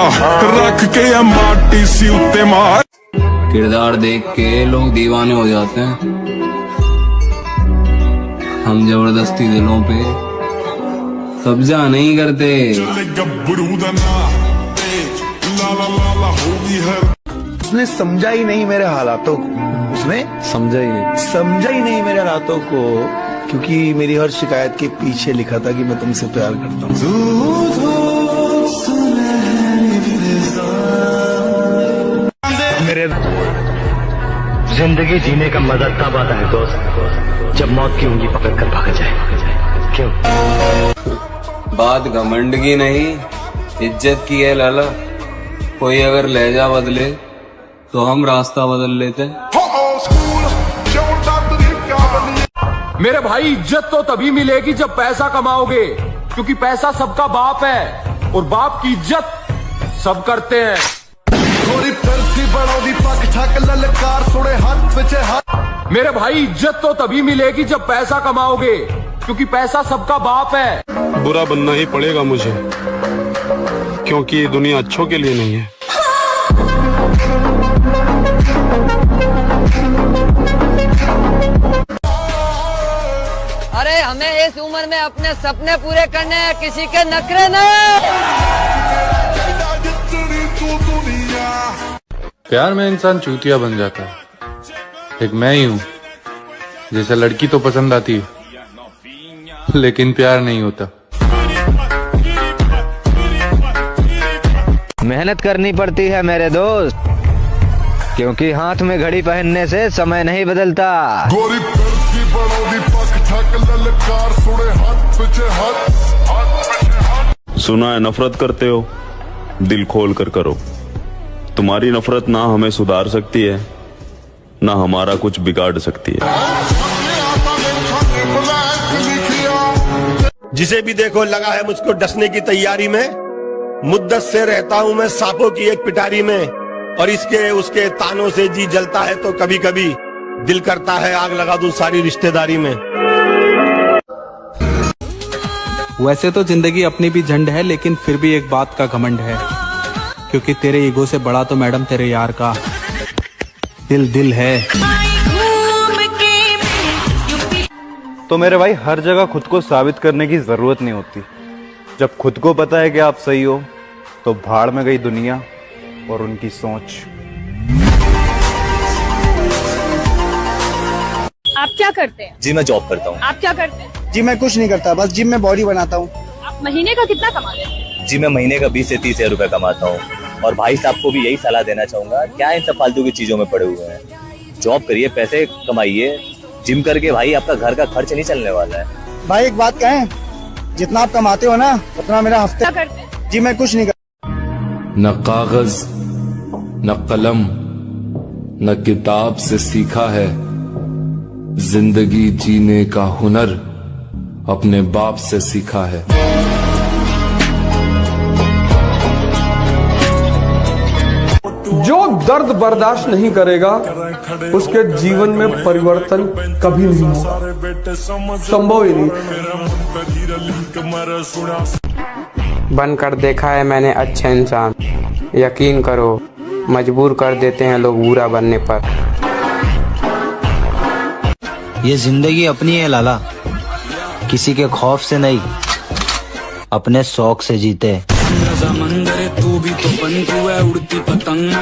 रख के माटी सी उत्ते मार। किरदार देख के लोग दीवाने हो जाते हैं। हम जबरदस्ती दिलों पे कब्जा नहीं करते। उसने समझा ही नहीं मेरे हालातों को। उसने समझा ही नहीं मेरे हालातों को, क्योंकि मेरी हर शिकायत के पीछे लिखा था कि मैं तुमसे प्यार करता हूँ। मेरे जिंदगी जीने का मजा तब आता है दोस्त, जब मौत की उंगली पकड़ कर भाग जाए। क्यों? बात घमंड की नहीं, इज्जत की है लाला। कोई अगर लहजा बदले तो हम रास्ता बदल लेते हैं। मेरे भाई इज्जत तो तभी मिलेगी जब पैसा कमाओगे, क्योंकि पैसा सबका बाप है और बाप की इज्जत सब करते हैं। मेरे भाई इज्जत तो तभी मिलेगी जब पैसा कमाओगे, क्योंकि पैसा सबका बाप है। बुरा बनना ही पड़ेगा मुझे, क्योंकि ये दुनिया अच्छों के लिए नहीं है। अरे हमें इस उम्र में अपने सपने पूरे करने हैं, किसी के नखरे नहीं। प्यार में इंसान चूतिया बन जाता है। एक मैं ही हूँ जैसे लड़की तो पसंद आती है, लेकिन प्यार नहीं होता। मेहनत करनी पड़ती है मेरे दोस्त, क्योंकि हाथ में घड़ी पहनने से समय नहीं बदलता। सुना है नफरत करते हो, दिल खोल कर करो। तुम्हारी नफरत ना हमें सुधार सकती है, ना हमारा कुछ बिगाड़ सकती है। जिसे भी देखो लगा है मुझको डसने की तैयारी में। मुद्दत से रहता हूँ मैं सांपों की एक पिटारी में, और इसके उसके तानों से जी जलता है तो कभी कभी दिल करता है आग लगा दूं सारी रिश्तेदारी में। वैसे तो जिंदगी अपनी भी झंड है, लेकिन फिर भी एक बात का घमंड है, क्योंकि तेरे ईगो से बड़ा तो मैडम तेरे यार का दिल है। तो मेरे भाई हर जगह खुद को साबित करने की जरूरत नहीं होती। जब खुद को पता है कि आप सही हो तो भाड़ में गई दुनिया और उनकी सोच। आप क्या करते हैं? जी मैं जॉब करता हूँ। आप क्या करते हैं? जी मैं कुछ नहीं करता, बस जिम में बॉडी बनाता हूँ। आप महीने का कितना कमाते हैं? जी मैं महीने का 20 से 30 हजार रुपए कमाता हूँ। और भाई साहब को भी यही सलाह देना चाहूंगा, क्या इन सब फालतू की चीजों में पड़े हुए हैं। जॉब करिए, पैसे कमाइए। जिम करके भाई आपका घर का खर्च नहीं चलने वाला है। भाई एक बात कहें, जितना आप कमाते हो ना उतना मेरा हफ्ते। क्या करते हैं? जी मैं कुछ नहीं करता। न कागज न कलम न किताब से सीखा है, जिंदगी जीने का हुनर अपने बाप से सीखा है। जो दर्द बर्दाश्त नहीं करेगा उसके जीवन में परिवर्तन कभी नहीं होगा, संभव ही नहीं। बनकर देखा है मैंने अच्छे इंसान, यकीन करो मजबूर कर देते हैं लोग बुरा बनने पर। ये जिंदगी अपनी है लाला, किसी के खौफ से नहीं, अपने शौक से जीते। समंदर तू भी तो बन तू है उड़ती पतंग।